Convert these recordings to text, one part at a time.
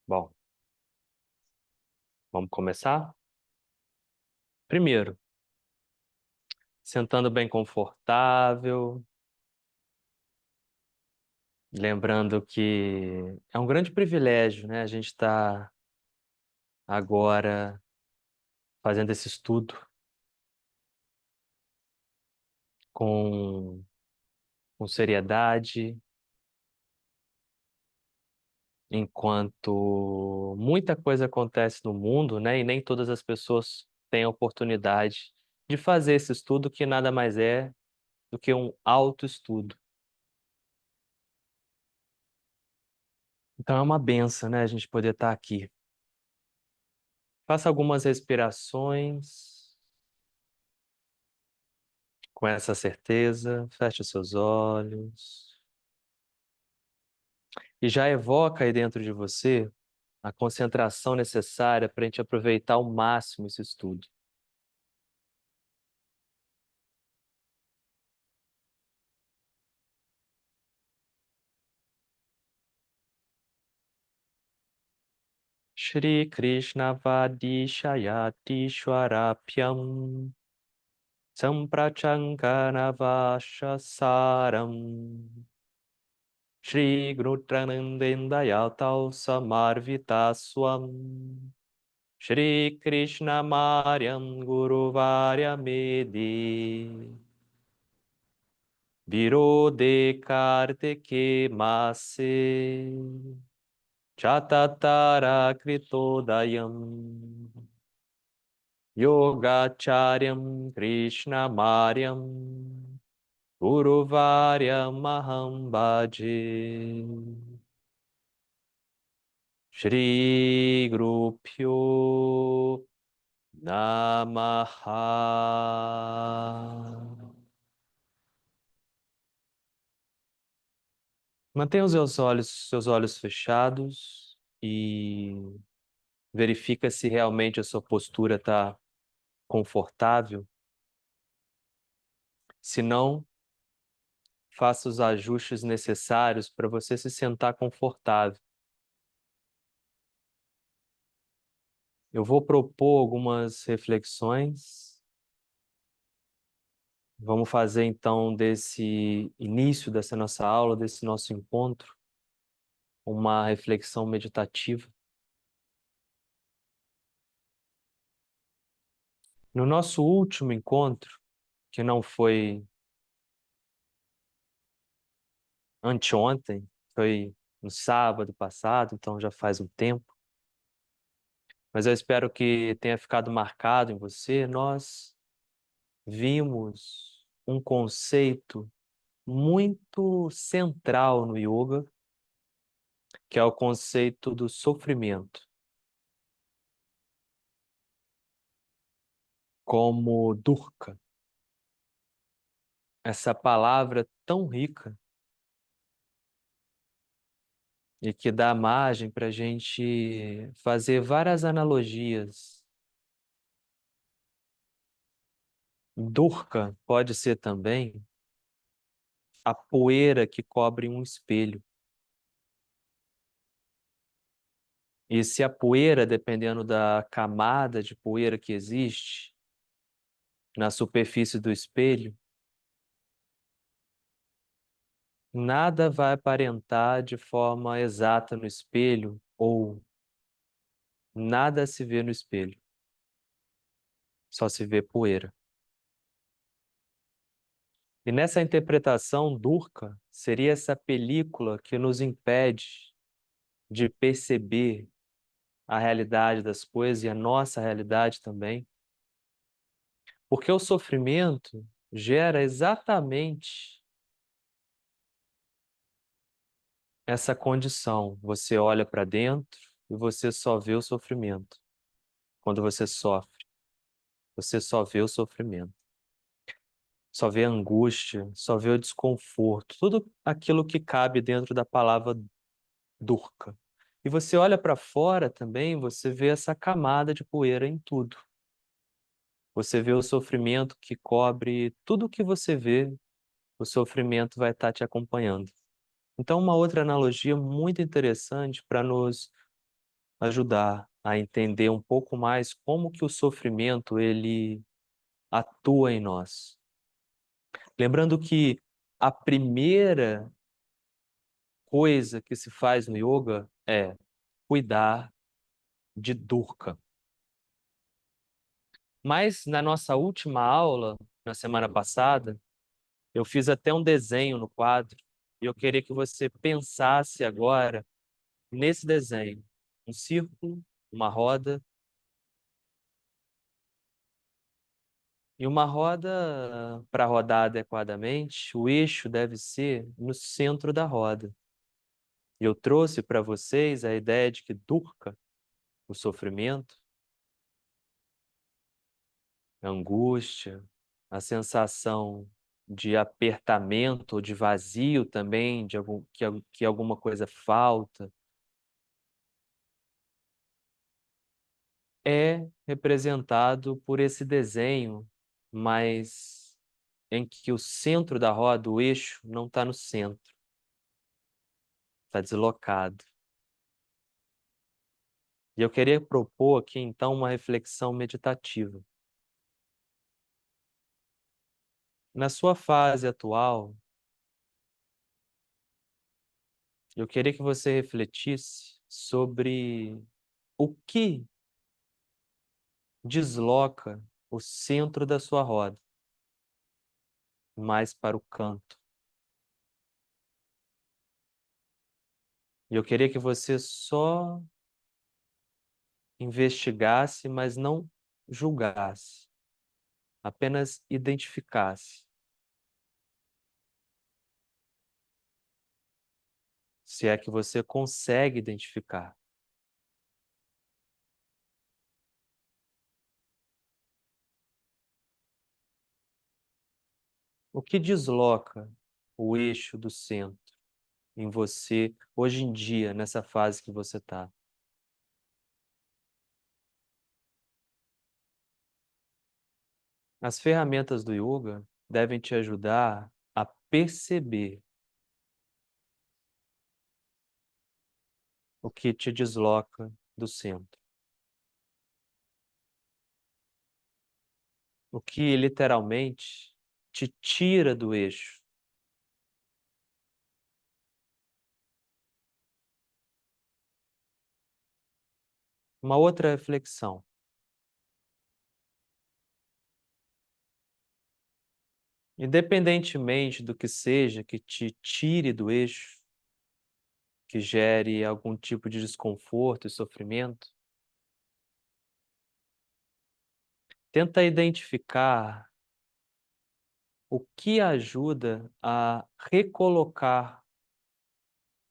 Bom, vamos começar? Primeiro, sentando bem confortável, lembrando que é um grande privilégio, né? A gente está agora fazendo esse estudo com, com seriedade, enquanto muita coisa acontece no mundo, né? E nem todas as pessoas têm a oportunidade de fazer esse estudo, que nada mais é do que um autoestudo. Então é uma benção, né? A gente poder estar aqui. Faça algumas respirações com essa certeza, feche os seus olhos e já evoca aí dentro de você a concentração necessária para a gente aproveitar ao máximo esse estudo. Shri Krishna Vadishayati Shwarapyam Samprachankanavashasaram Shri Grutranandendayatau Samarvitaswam Shri Krishna Maryam Guru Varyamedi Viro de Kartike Mase Chatatara Kritodayam Yogacharyam Krishna Maryam Guru Varyam Aham Bhaje Shri Guru Pyo Namaha. Mantenha os seus olhos fechados e verifica se realmente a sua postura está confortável. Se não, faça os ajustes necessários para você se sentar confortável. Eu vou propor algumas reflexões. Vamos fazer então desse início dessa nossa aula, desse nosso encontro, uma reflexão meditativa. No nosso último encontro, que não foi anteontem, foi no sábado passado, então já faz um tempo, mas eu espero que tenha ficado marcado em você. Nós vimos um conceito muito central no yoga, que é o conceito do sofrimento, como dukkha, essa palavra tão rica e que dá margem para a gente fazer várias analogias. Dukkha pode ser também a poeira que cobre um espelho. E se a poeira, dependendo da camada de poeira que existe na superfície do espelho, nada vai aparentar de forma exata no espelho, ou nada se vê no espelho, só se vê poeira. E nessa interpretação, Durkheim seria essa película que nos impede de perceber a realidade das coisas e a nossa realidade também, porque o sofrimento gera exatamente essa condição. Você olha para dentro e você só vê o sofrimento. Quando você sofre, você só vê o sofrimento. Só vê a angústia, só vê o desconforto, tudo aquilo que cabe dentro da palavra Durkheim. E você olha para fora também, você vê essa camada de poeira em tudo. Você vê o sofrimento que cobre tudo que você vê, o sofrimento vai estar te acompanhando. Então, uma outra analogia muito interessante para nos ajudar a entender um pouco mais como que o sofrimento ele atua em nós. Lembrando que a primeira coisa que se faz no yoga é cuidar de Durga. Mas na nossa última aula, na semana passada, eu fiz até um desenho no quadro e eu queria que você pensasse agora nesse desenho. Um círculo, uma roda. E uma roda, para rodar adequadamente, o eixo deve ser no centro da roda. E eu trouxe para vocês a ideia de que Durga, o sofrimento, a angústia, a sensação de apertamento ou de vazio também, que alguma coisa falta, é representado por esse desenho, mas em que o centro da roda, o eixo, não está no centro, está deslocado. E eu queria propor aqui, então, uma reflexão meditativa. Na sua fase atual, eu queria que você refletisse sobre o que desloca o centro da sua roda mais para o canto. E eu queria que você só investigasse, mas não julgasse, apenas identificasse. Se é que você consegue identificar. O que desloca o eixo do centro em você hoje em dia, nessa fase que você está? As ferramentas do yoga devem te ajudar a perceber o que te desloca do centro. O que literalmente te tira do eixo. Uma outra reflexão. Independentemente do que seja que te tire do eixo, que gere algum tipo de desconforto e sofrimento, tenta identificar o que ajuda a recolocar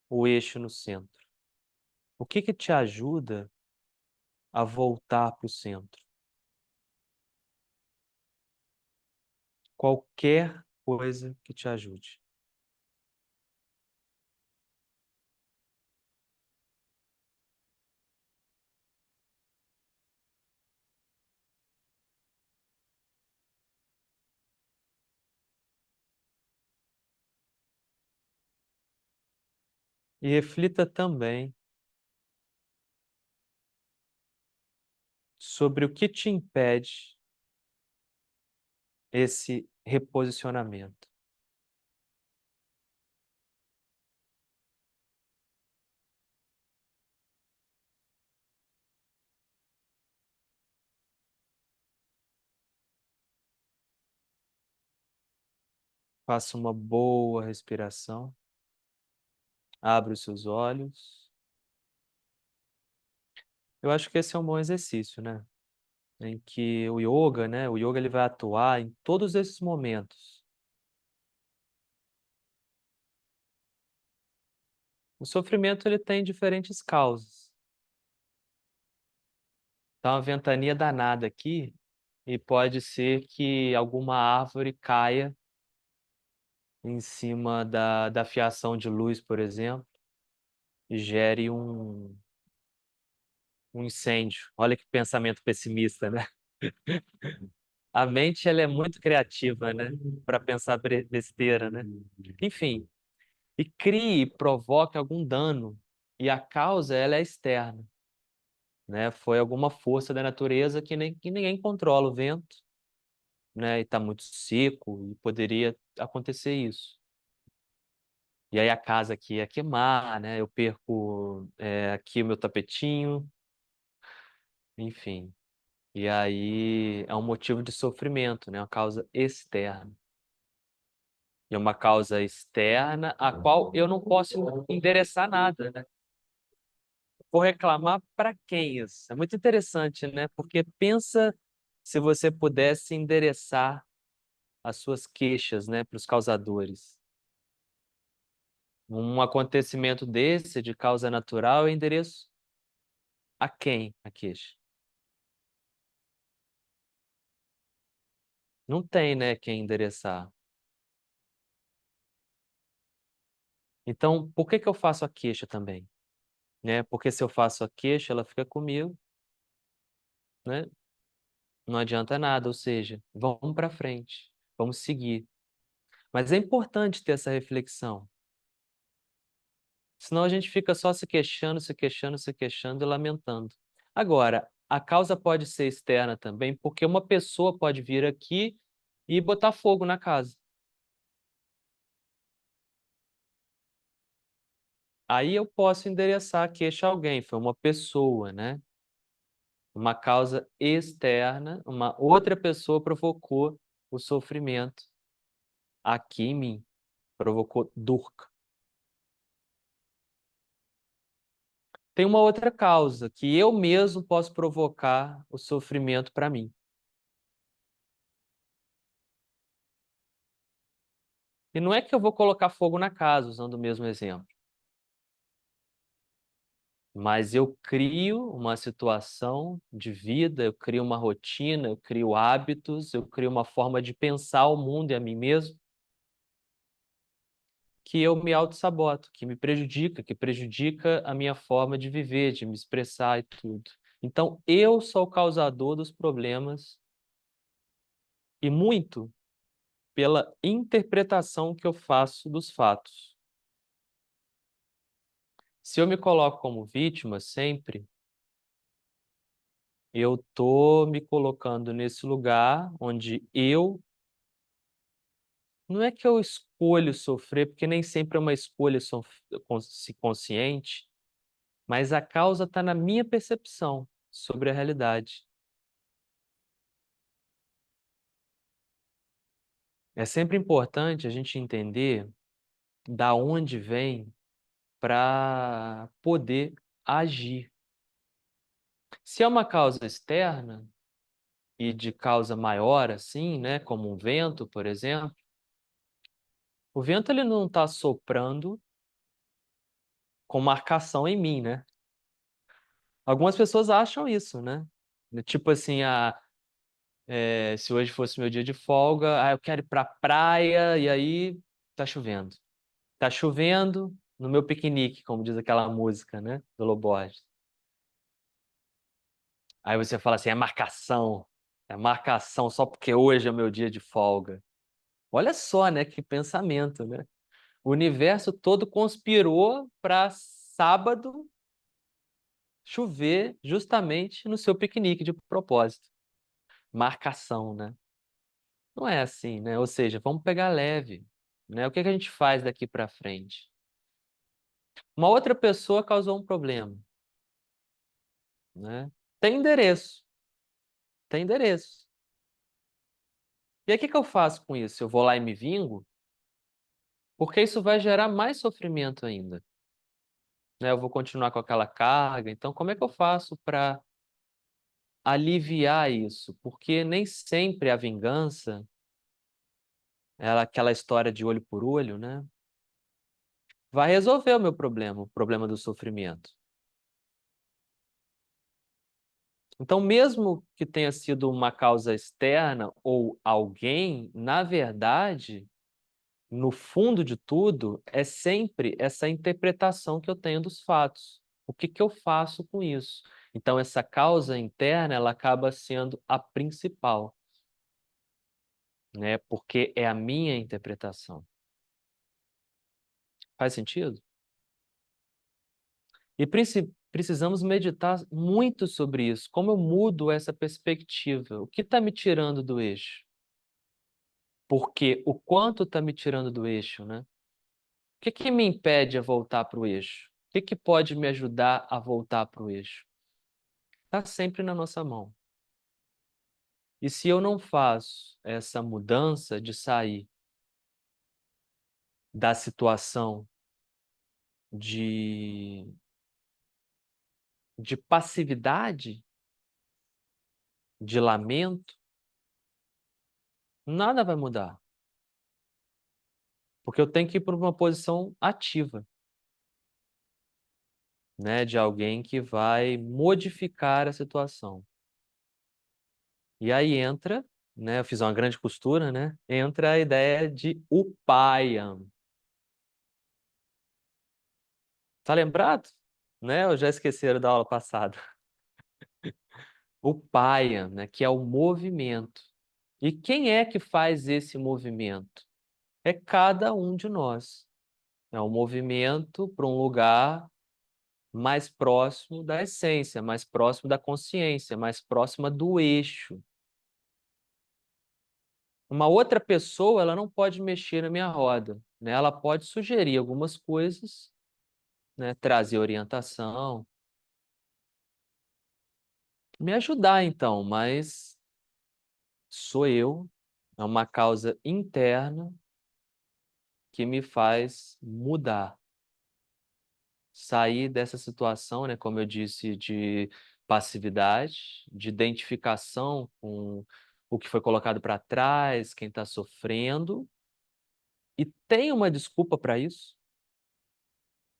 o eixo no centro. O que te ajuda a voltar para o centro? Qualquer coisa que te ajude. E reflita também sobre o que te impede esse reposicionamento. Faça uma boa respiração. Abra os seus olhos. Eu acho que esse é um bom exercício, né? Em que o yoga, né? O yoga ele vai atuar em todos esses momentos. O sofrimento ele tem diferentes causas. Tá uma ventania danada aqui e pode ser que alguma árvore caia em cima da fiação de luz, por exemplo, e gere um incêndio. Olha que pensamento pessimista, né? A mente ela é muito criativa, né? Para pensar besteira, né? Enfim, e crie, provoque algum dano e a causa ela é externa. né? Foi alguma força da natureza que ninguém controla o vento, né? E está muito seco e poderia acontecer isso. E aí a casa aqui ia queimar, né? Eu perco aqui o meu tapetinho, enfim. E aí é um motivo de sofrimento, né? Uma causa externa. E é uma causa externa a qual eu não posso endereçar nada, né? Vou reclamar para quem isso? É muito interessante, né? Porque pensa se você pudesse endereçar as suas queixas, né, para os causadores. Um acontecimento desse, de causa natural, eu endereço a quem a queixa? Não tem, né, quem endereçar. Então, por que que eu faço a queixa também? Né? Porque se eu faço a queixa, ela fica comigo, né? Não adianta nada, ou seja, vamos para frente, vamos seguir. Mas é importante ter essa reflexão. Senão a gente fica só se queixando, se queixando, se queixando e lamentando. Agora, a causa pode ser externa também, porque uma pessoa pode vir aqui e botar fogo na casa. Aí eu posso endereçar a queixa a alguém, foi uma pessoa, né? Uma causa externa, uma outra pessoa provocou o sofrimento aqui em mim, provocou dor. Tem uma outra causa, que eu mesmo posso provocar o sofrimento para mim. E não é que eu vou colocar fogo na casa, usando o mesmo exemplo, mas eu crio uma situação de vida, eu crio uma rotina, eu crio hábitos, eu crio uma forma de pensar o mundo e a mim mesmo, que eu me auto-saboto, que me prejudica, que prejudica a minha forma de viver, de me expressar e tudo. Então, eu sou o causador dos problemas e muito pela interpretação que eu faço dos fatos. Se eu me coloco como vítima sempre, eu tô me colocando nesse lugar onde eu não é que eu escolho sofrer, porque nem sempre é uma escolha consciente, mas a causa está na minha percepção sobre a realidade. É sempre importante a gente entender da onde vem para poder agir. Se é uma causa externa e de causa maior assim, né, como um vento, por exemplo, o vento ele não está soprando com marcação em mim, né? Algumas pessoas acham isso, né? Tipo assim, se hoje fosse meu dia de folga, eu quero ir pra praia e aí tá chovendo. Tá chovendo no meu piquenique, como diz aquela música, né? Do Lo Borges. Aí você fala assim, é marcação só porque hoje é meu dia de folga. Olha só, né? Que pensamento, né? O universo todo conspirou para sábado chover justamente no seu piquenique de propósito. Marcação, né? Não é assim, né? Ou seja, vamos pegar leve, né? O que que a gente faz daqui para frente? Uma outra pessoa causou um problema, né? Tem endereço, tem endereço. E aí o que que eu faço com isso? Eu vou lá e me vingo? Porque isso vai gerar mais sofrimento ainda, né? Eu vou continuar com aquela carga. Então, como é que eu faço para aliviar isso? Porque nem sempre a vingança, ela, aquela história de olho por olho, né? Vai resolver o meu problema, o problema do sofrimento. Então, mesmo que tenha sido uma causa externa ou alguém, na verdade, no fundo de tudo, é sempre essa interpretação que eu tenho dos fatos. O que que eu faço com isso? Então, essa causa interna, ela acaba sendo a principal, né? Porque é a minha interpretação. Faz sentido? E Precisamos meditar muito sobre isso. Como eu mudo essa perspectiva? O que está me tirando do eixo? Porque o quanto está me tirando do eixo, né? O que me impede a voltar para o eixo? O que pode me ajudar a voltar para o eixo? Está sempre na nossa mão. E se eu não faço essa mudança de sair da situação de, de passividade, de lamento, nada vai mudar. Porque eu tenho que ir para uma posição ativa, né, de alguém que vai modificar a situação. E aí entra, né, eu fiz uma grande costura, né, entra a ideia de upayam. Tá lembrado? Né? Ou já esqueceram da aula passada? Upayam, né, que é o movimento. E quem é que faz esse movimento? É cada um de nós. É um movimento para um lugar mais próximo da essência, mais próximo da consciência, mais próxima do eixo. Uma outra pessoa, ela não pode mexer na minha roda, né? Ela pode sugerir algumas coisas, né? Trazer orientação, me ajudar então, mas sou eu, é uma causa interna que me faz mudar, sair dessa situação, né, como eu disse, de passividade, de identificação com o que foi colocado para trás, quem está sofrendo, e tem uma desculpa para isso,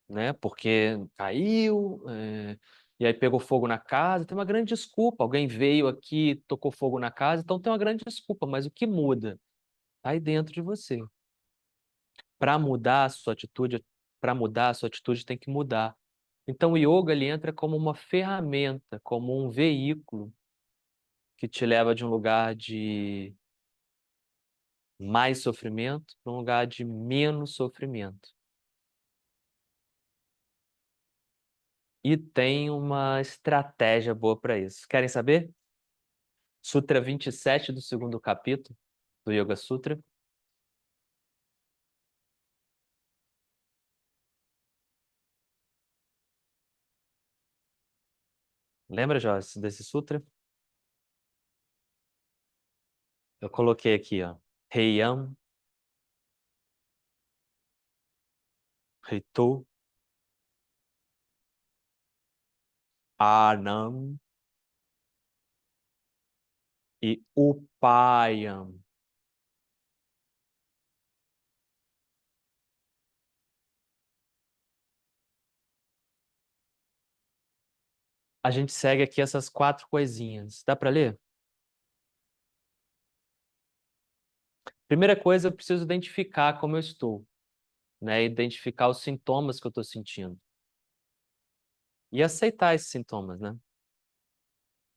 né, porque caiu, e aí pegou fogo na casa, tem uma grande desculpa. Alguém veio aqui, tocou fogo na casa, então tem uma grande desculpa, mas o que muda? Tá aí dentro de você. Para mudar a sua atitude, para mudar a sua atitude tem que mudar. Então o yoga ele entra como uma ferramenta, como um veículo que te leva de um lugar de mais sofrimento para um lugar de menos sofrimento. E tem uma estratégia boa para isso. Querem saber? Sutra 27 do segundo capítulo do Yoga Sutra. Lembra, Joyce, desse sutra? Eu coloquei aqui, ó. Heiam, Heitou, Anam e Upayam. A gente segue aqui essas quatro coisinhas. Dá para ler? Primeira coisa, eu preciso identificar como eu estou, né? Identificar os sintomas que eu estou sentindo. E aceitar esses sintomas, né?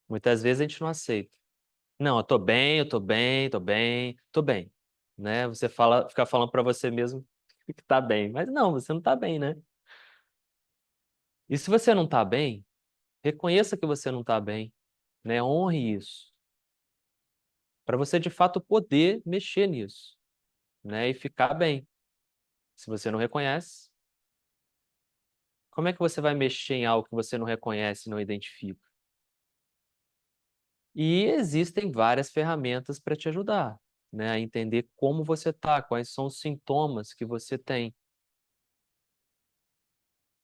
Muitas vezes a gente não aceita. Não, eu tô bem, eu tô bem, tô bem, tô bem, né? Você fala, fica falando para você mesmo que tá bem, mas não, você não tá bem, né? E se você não tá bem, reconheça que você não tá bem, né? Honre isso, para você de fato poder mexer nisso, né? E ficar bem. Se você não reconhece, como é que você vai mexer em algo que você não reconhece e não identifica? E existem várias ferramentas para te ajudar, né, a entender como você está, quais são os sintomas que você tem.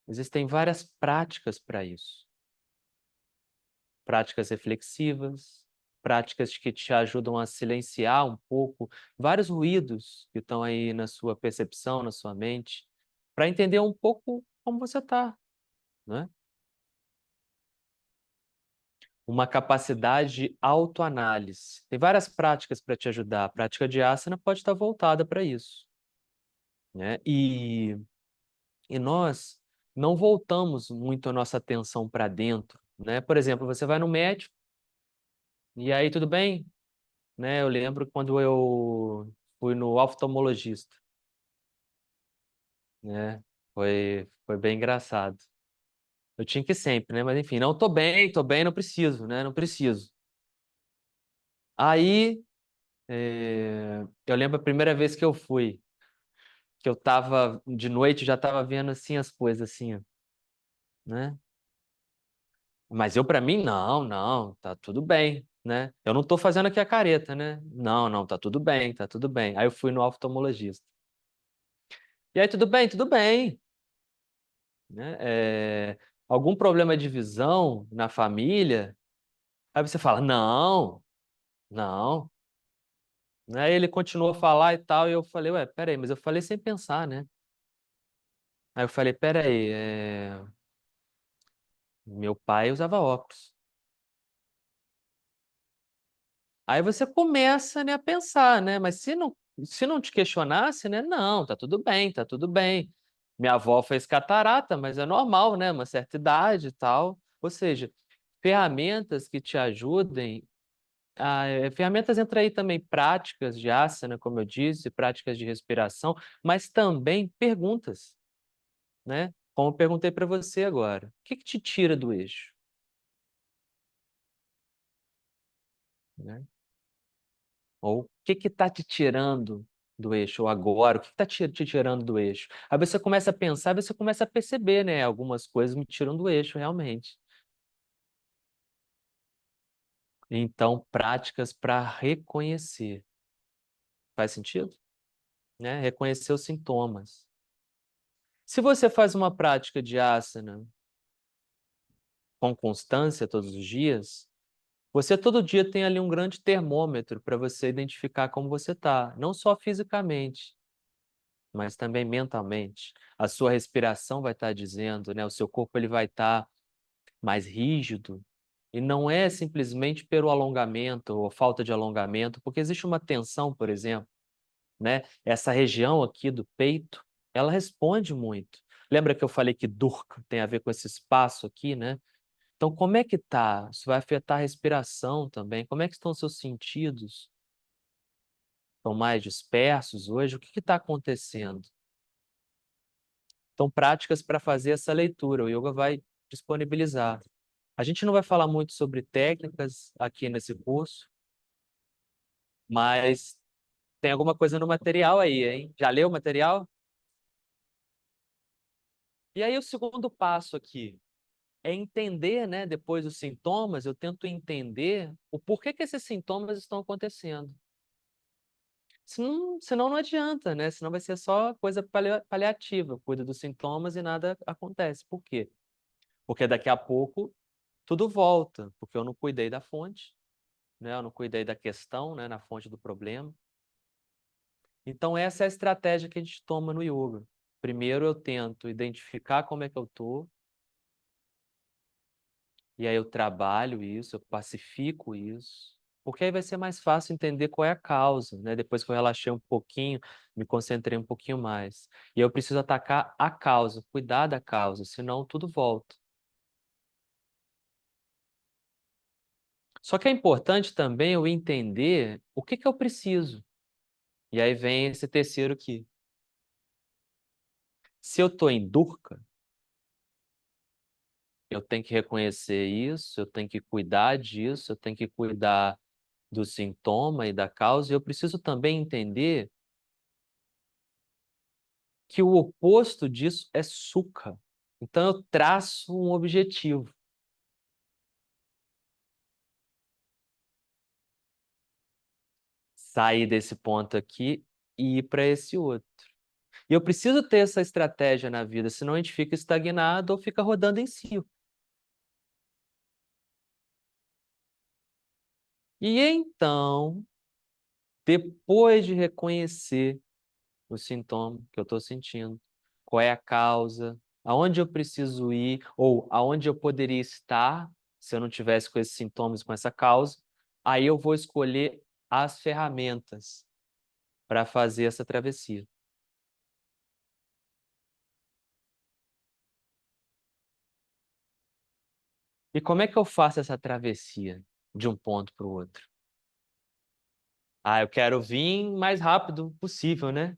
Existem várias práticas para isso. Práticas reflexivas, práticas que te ajudam a silenciar um pouco vários ruídos que estão aí na sua percepção, na sua mente, para entender um pouco como você está, né? Uma capacidade de autoanálise. Tem várias práticas para te ajudar. A prática de asana pode estar voltada para isso, né? E nós não voltamos muito a nossa atenção para dentro, né? Por exemplo, você vai no médico e aí tudo bem, né? Eu lembro quando eu fui no oftalmologista, né? Foi bem engraçado. Eu tinha que ir sempre, né? Mas enfim, não, tô bem, não preciso, né? Não preciso. Aí, eu lembro a primeira vez que eu fui, que eu tava de noite, já tava vendo assim as coisas assim, ó, né? Mas eu, pra mim, não, não, tá tudo bem, né? Eu não tô fazendo aqui a careta, né? Não, não, tá tudo bem, tá tudo bem. Aí eu fui no oftalmologista. E aí, tudo bem, né? Algum problema de visão na família? Aí você fala, não, não. Aí ele continuou a falar e tal, e eu falei, ué, peraí, mas eu falei sem pensar, né? Aí eu falei, peraí, meu pai usava óculos. Aí você começa, né, a pensar, né? Mas se não te questionasse, né? Não, tá tudo bem, tá tudo bem. Minha avó fez catarata, mas é normal, né? Uma certa idade e tal. Ou seja, ferramentas que te ajudem. Ferramentas entra aí também práticas de asana, como eu disse, práticas de respiração, mas também perguntas, né? Como eu perguntei para você agora. O que que te tira do eixo, né? Ou o que que está te tirando do eixo ou agora? O que está te tirando do eixo? Aí você começa a pensar, você começa a perceber, né? Algumas coisas me tiram do eixo, realmente. Então, práticas para reconhecer. Faz sentido? Né? Reconhecer os sintomas. Se você faz uma prática de asana com constância todos os dias, você todo dia tem ali um grande termômetro para você identificar como você está, não só fisicamente, mas também mentalmente. A sua respiração vai estar dizendo, né? O seu corpo ele vai estar mais rígido. E não é simplesmente pelo alongamento ou falta de alongamento, porque existe uma tensão, por exemplo, né? Essa região aqui do peito, ela responde muito. Lembra que eu falei que Durkheim tem a ver com esse espaço aqui, né? Então, como é que tá? Isso vai afetar a respiração também. Como é que estão os seus sentidos? Estão mais dispersos hoje? O que está acontecendo? Então, práticas para fazer essa leitura. O yoga vai disponibilizar. A gente não vai falar muito sobre técnicas aqui nesse curso, mas tem alguma coisa no material aí, hein? Já leu o material? E aí, o segundo passo aqui é entender, né? Depois dos sintomas, eu tento entender o porquê que esses sintomas estão acontecendo. Senão não adianta, né? Senão vai ser só coisa paliativa. Cuida dos sintomas e nada acontece. Por quê? Porque daqui a pouco tudo volta, porque eu não cuidei da fonte, né? Eu não cuidei da questão, né? Na fonte do problema. Então essa é a estratégia que a gente toma no yoga. Primeiro eu tento identificar como é que eu tô, e aí eu trabalho isso, eu pacifico isso, porque aí vai ser mais fácil entender qual é a causa, né? Depois que eu relaxei um pouquinho, me concentrei um pouquinho mais. E eu preciso atacar a causa, cuidar da causa, senão tudo volta. Só que é importante também eu entender o que que eu preciso. E aí vem esse terceiro aqui. Se eu estou em Durca, eu tenho que reconhecer isso, eu tenho que cuidar disso, eu tenho que cuidar do sintoma e da causa, e eu preciso também entender que o oposto disso é Sukha. Então eu traço um objetivo. Sair desse ponto aqui e ir para esse outro. E eu preciso ter essa estratégia na vida, senão a gente fica estagnado ou fica rodando em si. E então, depois de reconhecer o sintoma que eu estou sentindo, qual é a causa, aonde eu preciso ir, ou aonde eu poderia estar se eu não tivesse com esses sintomas, com essa causa, aí eu vou escolher as ferramentas para fazer essa travessia. E como é que eu faço essa travessia de um ponto para o outro? Eu quero vir mais rápido possível, né?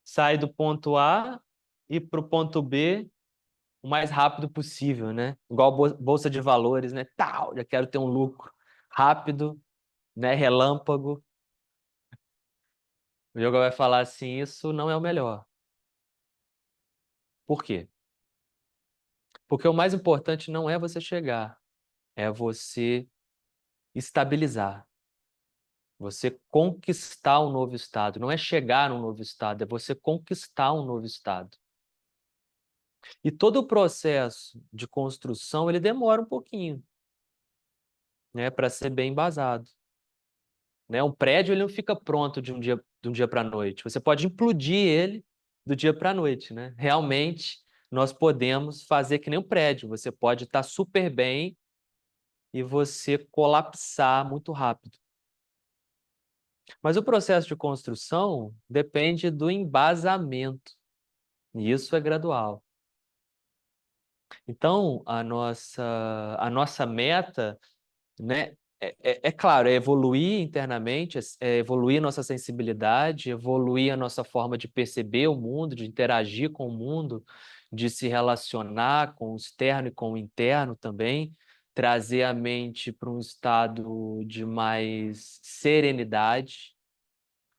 Sair do ponto A, ir para o ponto B o mais rápido possível, né? Igual bolsa de valores, né? Tal, já quero ter um lucro rápido, né? Relâmpago. O yoga vai falar assim, isso não é o melhor. Por quê? Porque o mais importante não é você chegar, é você estabilizar, você conquistar um novo estado. Não é chegar a um novo estado, é você conquistar um novo estado. E todo o processo de construção, ele demora um pouquinho, né, para ser bem embasado. Né? Um prédio ele não fica pronto de um dia para a noite. Você pode implodir ele do dia para a noite, né? Realmente, nós podemos fazer que nem um prédio. Você pode estar super bem e você colapsar muito rápido. Mas o processo de construção depende do embasamento, e isso é gradual. Então, a nossa meta, né, é claro, é evoluir internamente, é evoluir nossa sensibilidade, evoluir a nossa forma de perceber o mundo, de interagir com o mundo, de se relacionar com o externo e com o interno também, trazer a mente para um estado de mais serenidade,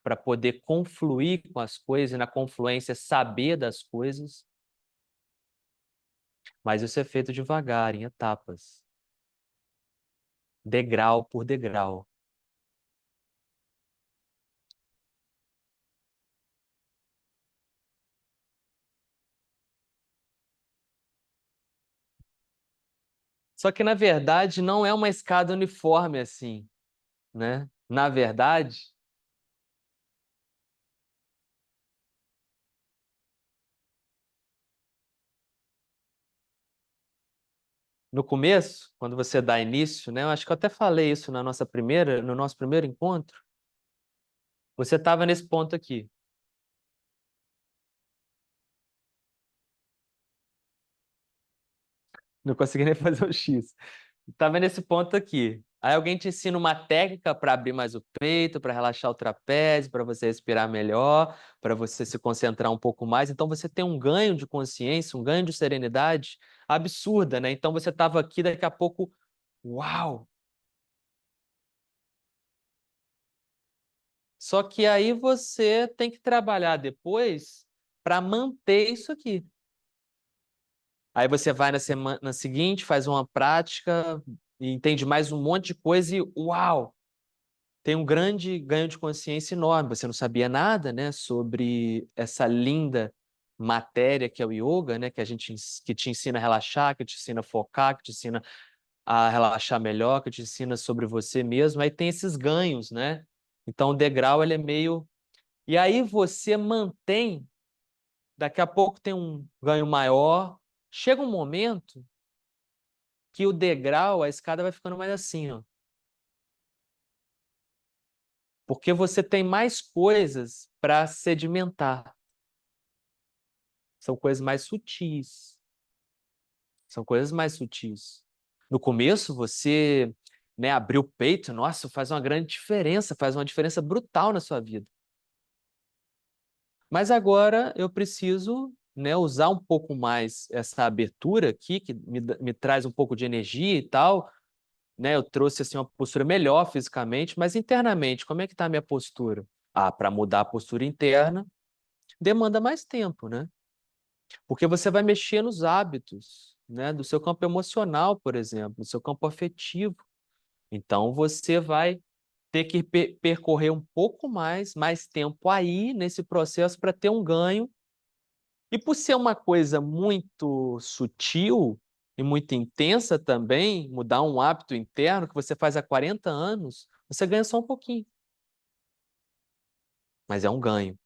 para poder confluir com as coisas e na confluência saber das coisas, mas isso é feito devagar, em etapas, degrau por degrau. Só que, na verdade, não é uma escada uniforme assim, né? Na verdade, no começo, quando você dá início, né? Eu acho que eu até falei isso no nosso primeiro encontro. Você estava nesse ponto aqui. Não consegui nem fazer o X. Estava nesse ponto aqui. Aí alguém te ensina uma técnica para abrir mais o peito, para relaxar o trapézio, para você respirar melhor, para você se concentrar um pouco mais. Então você tem um ganho de consciência, um ganho de serenidade absurda, né? Então você estava aqui, daqui a pouco, uau! Só que aí você tem que trabalhar depois para manter isso aqui. Aí você vai na semana seguinte, faz uma prática e entende mais um monte de coisa e uau! Tem um grande ganho de consciência enorme. Você não sabia nada, né, sobre essa linda matéria que é o yoga, né, que te ensina a relaxar, que te ensina a focar, que te ensina a relaxar melhor, que te ensina sobre você mesmo. Aí tem esses ganhos, né? Então o degrau ele é meio e aí você mantém, daqui a pouco tem um ganho maior. Chega um momento que o degrau, a escada vai ficando mais assim, ó. Porque você tem mais coisas para sedimentar. São coisas mais sutis. São coisas mais sutis. No começo, você, né, abrir o peito, nossa, faz uma grande diferença, faz uma diferença brutal na sua vida. Mas agora eu preciso, né, usar um pouco mais essa abertura aqui, que me traz um pouco de energia e tal, né? Eu trouxe assim uma postura melhor fisicamente, mas internamente, como é que está a minha postura? Ah, para mudar a postura interna, demanda mais tempo, né? Porque você vai mexer nos hábitos, né, do seu campo emocional, por exemplo, do seu campo afetivo. Então você vai ter que percorrer um pouco mais tempo aí nesse processo para ter um ganho. E por ser uma coisa muito sutil e muito intensa também, mudar um hábito interno que você faz há 40 anos, você ganha só um pouquinho, mas é um ganho,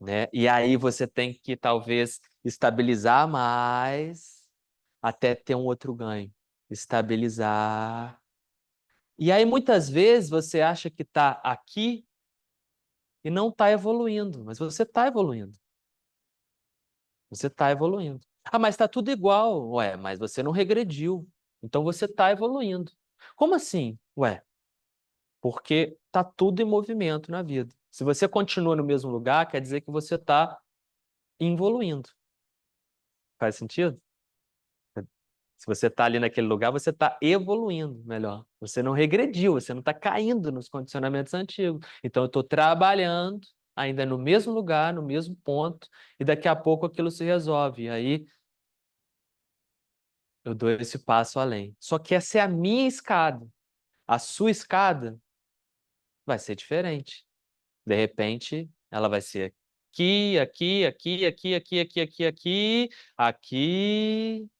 né? E aí você tem que talvez estabilizar mais até ter um outro ganho. Estabilizar. E aí muitas vezes você acha que está aqui e não está evoluindo, mas você está evoluindo. Você está evoluindo. Ah, mas está tudo igual. Ué, mas você não regrediu. Então você está evoluindo. Como assim? Ué, porque está tudo em movimento na vida. Se você continua no mesmo lugar, quer dizer que você está evoluindo. Faz sentido? Se você está ali naquele lugar, você está evoluindo melhor. Você não regrediu, você não está caindo nos condicionamentos antigos. Então, eu estou trabalhando ainda no mesmo lugar, no mesmo ponto, e daqui a pouco aquilo se resolve. E aí eu dou esse passo além. Só que essa é a minha escada. A sua escada vai ser diferente. De repente, ela vai ser aqui, aqui, aqui, aqui, aqui, aqui, aqui, aqui, aqui.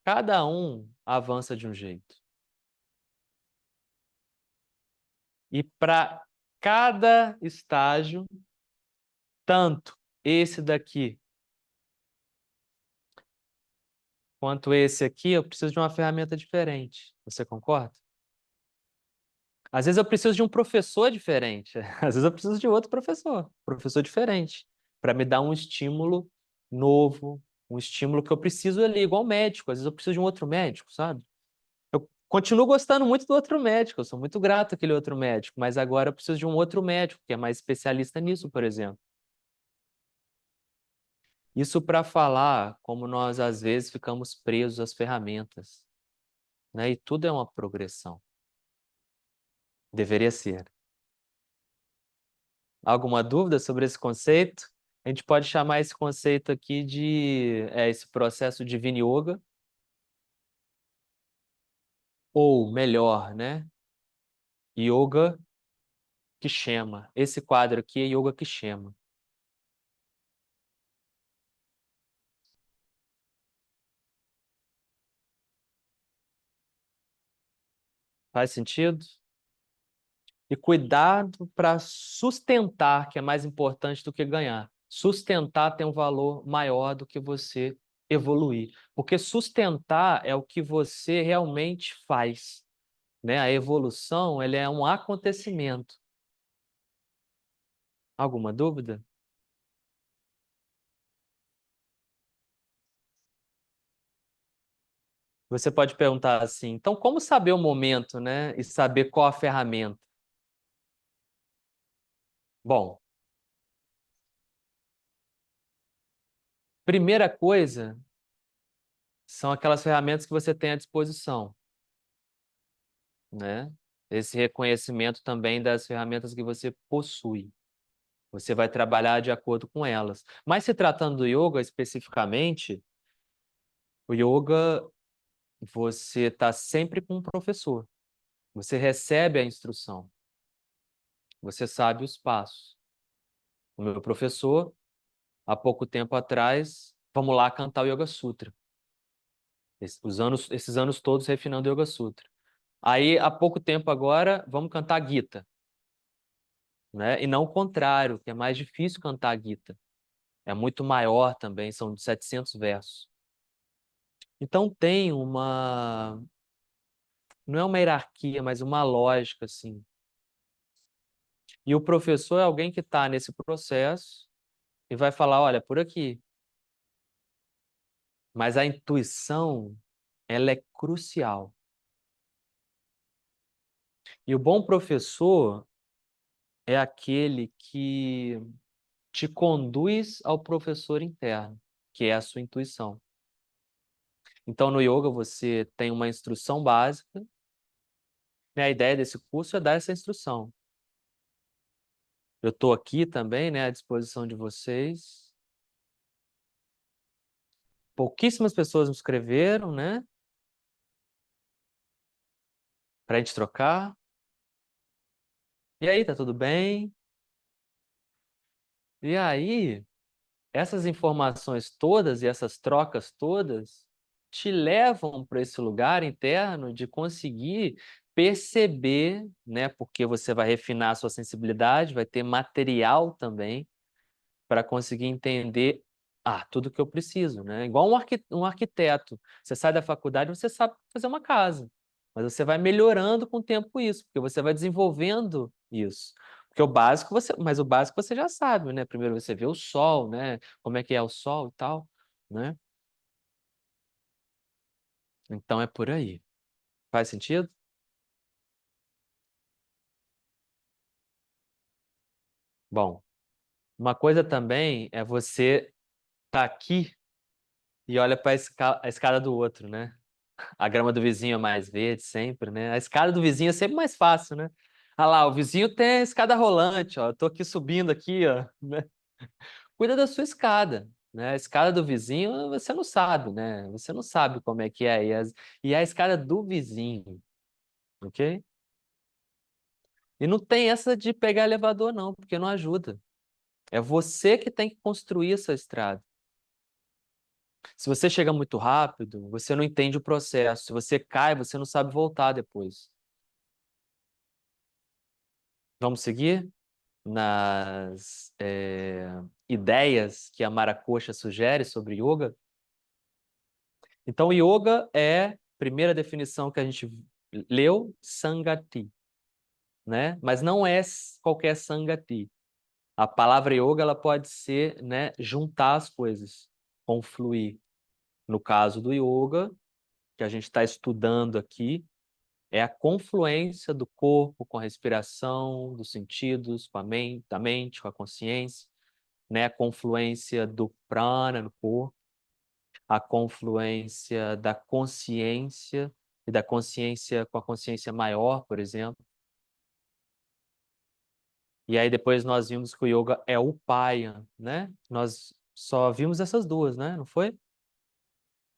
Cada um avança de um jeito. E para cada estágio, tanto esse daqui quanto esse aqui, eu preciso de uma ferramenta diferente. Você concorda? Às vezes eu preciso de um professor diferente. Às vezes eu preciso de outro professor diferente, para me dar um estímulo novo, um estímulo que eu preciso ali, igual médico. Às vezes eu preciso de um outro médico, sabe? Eu continuo gostando muito do outro médico, eu sou muito grato àquele outro médico, mas agora eu preciso de um outro médico que é mais especialista nisso, por exemplo. Isso para falar como nós às vezes ficamos presos às ferramentas, né? E tudo é uma progressão. Deveria ser. Alguma dúvida sobre esse conceito? A gente pode chamar esse conceito aqui de esse processo de Vini Yoga, ou melhor, né? Yoga que chama. Esse quadro aqui é Yoga que chama. Faz sentido? E cuidado para sustentar, que é mais importante do que ganhar. Sustentar tem um valor maior do que você evoluir, porque sustentar é o que você realmente faz, né? A evolução, ele é um acontecimento. Alguma dúvida? Você pode perguntar assim, então como saber o momento, né? E saber qual a ferramenta? Bom, primeira coisa são aquelas ferramentas que você tem à disposição, né? Esse reconhecimento também das ferramentas que você possui. Você vai trabalhar de acordo com elas. Mas se tratando do yoga especificamente, o yoga você está sempre com um professor. Você recebe a instrução. Você sabe os passos. O meu professor, há pouco tempo atrás, vamos lá cantar o Yoga Sutra. Esses anos todos refinando o Yoga Sutra. Aí, há pouco tempo agora, vamos cantar Gita, né? E não o contrário, que é mais difícil cantar Gita. É muito maior também, são de 700 versos. Então tem não é uma hierarquia, mas uma lógica, assim. E o professor é alguém que está nesse processo e vai falar, olha, por aqui. Mas a intuição, ela é crucial. E o bom professor é aquele que te conduz ao professor interno, que é a sua intuição. Então, no yoga, você tem uma instrução básica, né? A ideia desse curso é dar essa instrução. Eu estou aqui também, né, à disposição de vocês. Pouquíssimas pessoas me escreveram, né, para a gente trocar. E aí, tá tudo bem? E aí, essas informações todas e essas trocas todas te levam para esse lugar interno de conseguir perceber, né? Porque você vai refinar a sua sensibilidade, vai ter material também para conseguir entender tudo que eu preciso, né? Igual um arquiteto. Você sai da faculdade, você sabe fazer uma casa, mas você vai melhorando com o tempo isso, porque você vai desenvolvendo isso. Porque mas o básico você já sabe, né? Primeiro você vê o sol, né? Como é que é o sol e tal, né? Então é por aí. Faz sentido? Bom, Uma coisa também é você tá aqui e olha para a escada do outro, né? A grama do vizinho é mais verde sempre, né? A escada do vizinho é sempre mais fácil, né? Ah lá, o vizinho tem a escada rolante, ó. Eu tô aqui subindo aqui, ó, né? Cuida da sua escada, né? A escada do vizinho você não sabe, né? Você não sabe como é que é. E é a escada do vizinho, ok? E não tem essa de pegar elevador, não, porque não ajuda. É você que tem que construir essa estrada. Se você chega muito rápido, você não entende o processo. Se você cai, você não sabe voltar depois. Vamos seguir nas ideias que a Maracocha sugere sobre yoga? Então, yoga é, primeira definição que a gente leu, Sangati, né? Mas não é qualquer Sangati. A palavra yoga ela pode ser, né, juntar as coisas, confluir. No caso do yoga, que a gente está estudando aqui, é a confluência do corpo com a respiração, dos sentidos, com a mente, da mente, com a consciência, né? A confluência do prana no corpo, a confluência da consciência e da consciência com a consciência maior, por exemplo. E aí depois nós vimos que o yoga é o Upaya, né? Nós só vimos essas duas, né? Não foi?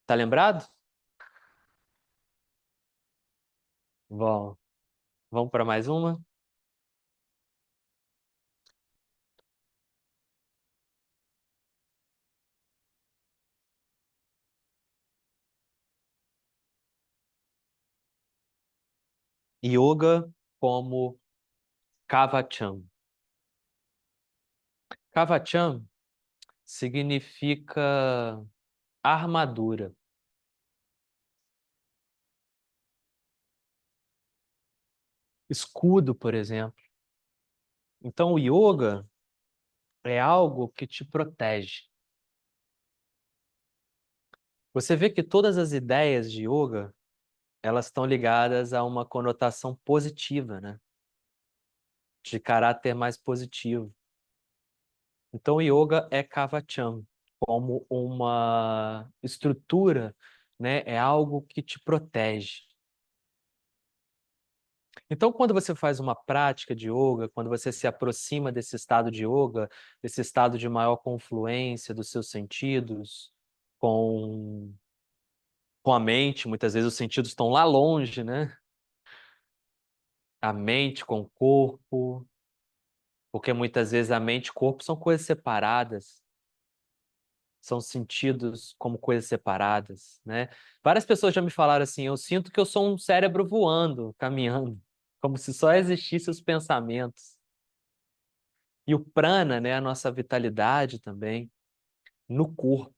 Tá lembrado? Bom, vamos para mais uma? Yoga como Kavacham. Kavacham significa armadura, escudo, por exemplo. Então, o yoga é algo que te protege. Você vê que todas as ideias de yoga, elas estão ligadas a uma conotação positiva, né? De caráter mais positivo. Então, o yoga é kavacham, como uma estrutura, né? É algo que te protege. Então, quando você faz uma prática de yoga, quando você se aproxima desse estado de yoga, desse estado de maior confluência dos seus sentidos com, com a mente, muitas vezes os sentidos estão lá longe, né? A mente com o corpo, porque muitas vezes a mente e o corpo são coisas separadas, são sentidos como coisas separadas, né? Várias pessoas já me falaram assim, eu sinto que eu sou um cérebro voando, caminhando, como se só existissem os pensamentos. E o prana, né, a nossa vitalidade também, no corpo,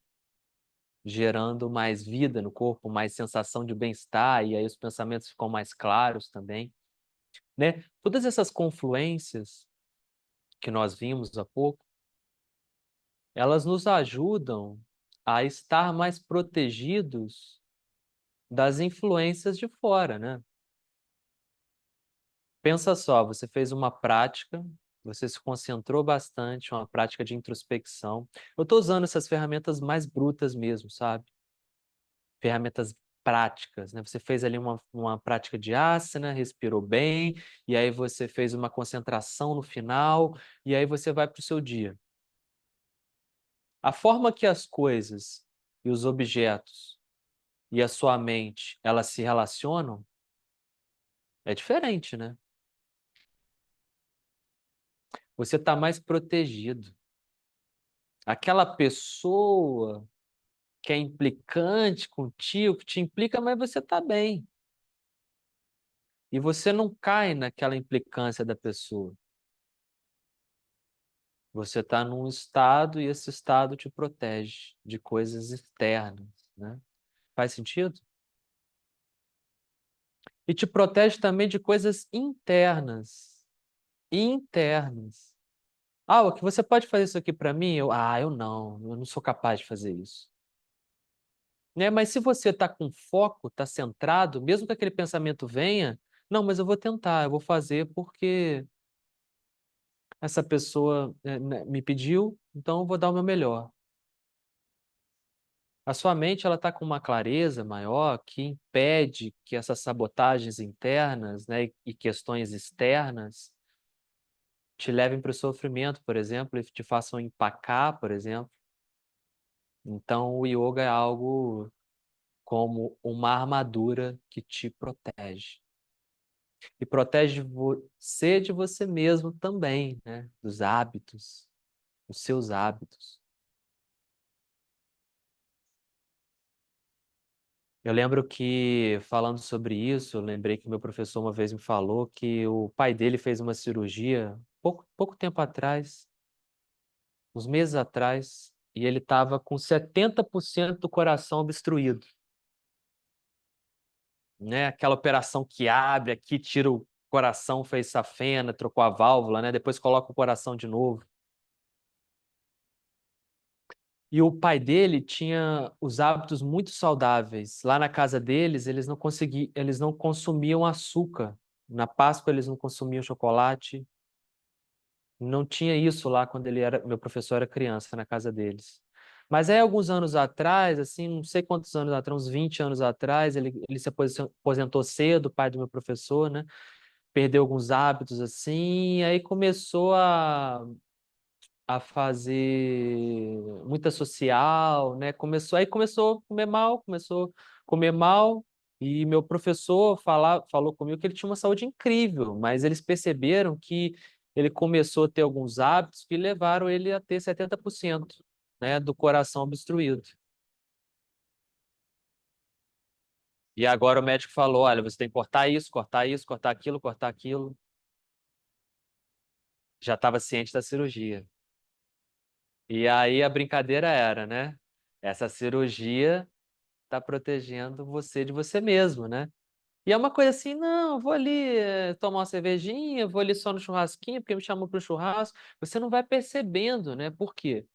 gerando mais vida no corpo, mais sensação de bem-estar, e aí os pensamentos ficam mais claros também, né? Todas essas confluências que nós vimos há pouco, elas nos ajudam a estar mais protegidos das influências de fora, né? Pensa só, você fez uma prática, você se concentrou bastante, uma prática de introspecção. Eu estou usando essas ferramentas mais brutas mesmo, sabe? Ferramentas práticas, né? Você fez ali uma prática de asana, respirou bem, e aí você fez uma concentração no final, e aí você vai para o seu dia. A forma que as coisas e os objetos e a sua mente, elas se relacionam é diferente, né? Você está mais protegido. Aquela pessoa que é implicante contigo, que te implica, mas você está bem. E você não cai naquela implicância da pessoa. Você está num estado e esse estado te protege de coisas externas, né? Faz sentido? E te protege também de coisas internas. Internas. Ah, o que você pode fazer isso aqui para mim? Eu não sou capaz de fazer isso. Né? Mas se você está com foco, está centrado, mesmo que aquele pensamento venha, não, mas eu vou tentar, eu vou fazer porque essa pessoa né, me pediu, então eu vou dar o meu melhor. A sua mente ela está com uma clareza maior que impede que essas sabotagens internas, né, e questões externas te levem para o sofrimento, por exemplo, e te façam empacar, por exemplo. Então, o yoga é algo como uma armadura que te protege. E protege você de você mesmo também, né? Dos hábitos, dos seus hábitos. Eu lembro que, falando sobre isso, eu lembrei que meu professor uma vez me falou que o pai dele fez uma cirurgia pouco tempo atrás, uns meses atrás, e ele estava com 70% do coração obstruído, né? Aquela operação que abre aqui, tira o coração, fez safena, trocou a válvula, né? Depois coloca o coração de novo. E o pai dele tinha os hábitos muito saudáveis. Lá na casa deles, eles não consumiam açúcar. Na Páscoa eles não consumiam chocolate. Não tinha isso lá quando meu professor era criança na casa deles. Mas aí alguns anos atrás, assim, não sei quantos anos atrás, uns 20 anos atrás, ele se aposentou cedo, o pai do meu professor, né? Perdeu alguns hábitos assim, e aí começou a fazer muita social, né? Começou a comer mal, e meu professor falou comigo que ele tinha uma saúde incrível, mas eles perceberam que ele começou a ter alguns hábitos que levaram ele a ter 70%, né, do coração obstruído. E agora o médico falou, olha, você tem que cortar isso, cortar isso, cortar aquilo, cortar aquilo. Já estava ciente da cirurgia. E aí a brincadeira era, né? Essa cirurgia tá protegendo você de você mesmo, né? E é uma coisa assim, não, vou ali tomar uma cervejinha, vou ali só no churrasquinho, porque me chamou para o churrasco. Você não vai percebendo, né? Por quê?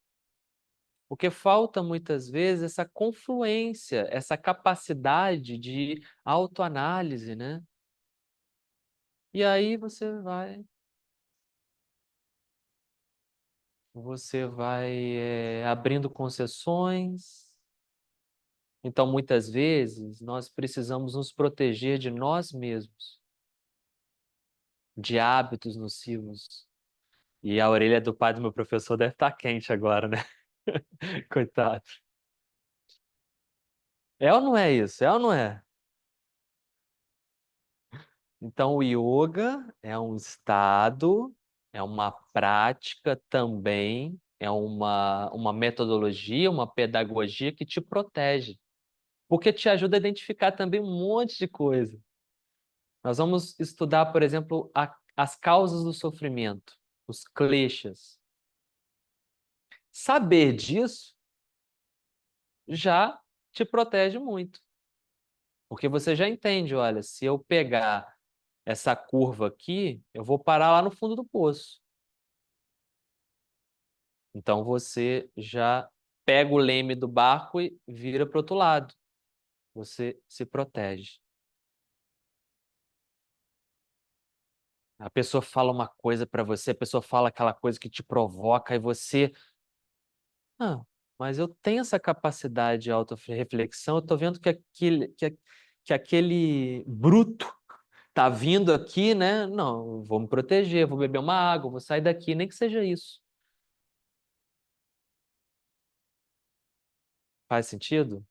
Porque falta muitas vezes essa confluência, essa capacidade de autoanálise, né? E aí você vai abrindo concessões. Então, muitas vezes, nós precisamos nos proteger de nós mesmos, de hábitos nocivos. E a orelha do pai do meu professor deve estar quente agora, né? Coitado. É ou não é isso? É ou não é? Então, o yoga é um estado, é uma prática também, é uma metodologia, uma pedagogia que te protege, porque te ajuda a identificar também um monte de coisa. Nós vamos estudar, por exemplo, as causas do sofrimento, os kleshas. Saber disso já te protege muito. Porque você já entende, olha, se eu pegar essa curva aqui, eu vou parar lá no fundo do poço. Então você já pega o leme do barco e vira para o outro lado. Você se protege. A pessoa fala uma coisa para você, a pessoa fala aquela coisa que te provoca e você, ah, mas eu tenho essa capacidade de autorreflexão, eu tô vendo que aquele bruto tá vindo aqui, né? Não, eu vou me proteger, vou beber uma água, vou sair daqui, nem que seja isso. Faz sentido?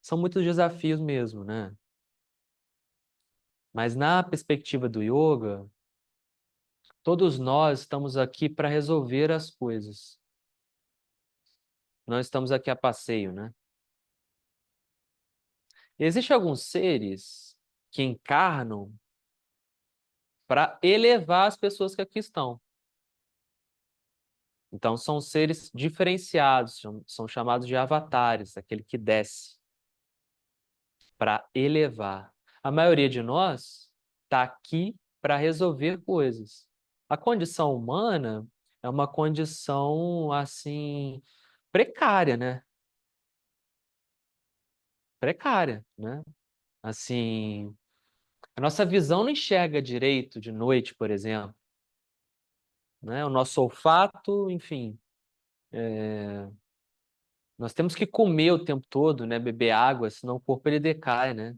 São muitos desafios mesmo, né? Mas na perspectiva do yoga, todos nós estamos aqui para resolver as coisas. Não estamos aqui a passeio, né? E existem alguns seres que encarnam para elevar as pessoas que aqui estão. Então são seres diferenciados, são chamados de avatares, aquele que desce para elevar. A maioria de nós está aqui para resolver coisas. A condição humana é uma condição assim precária, né? Precária, né? Assim, a nossa visão não enxerga direito de noite, por exemplo. né? O nosso olfato, enfim, nós temos que comer o tempo todo, né? Beber água, senão o corpo ele decai, né?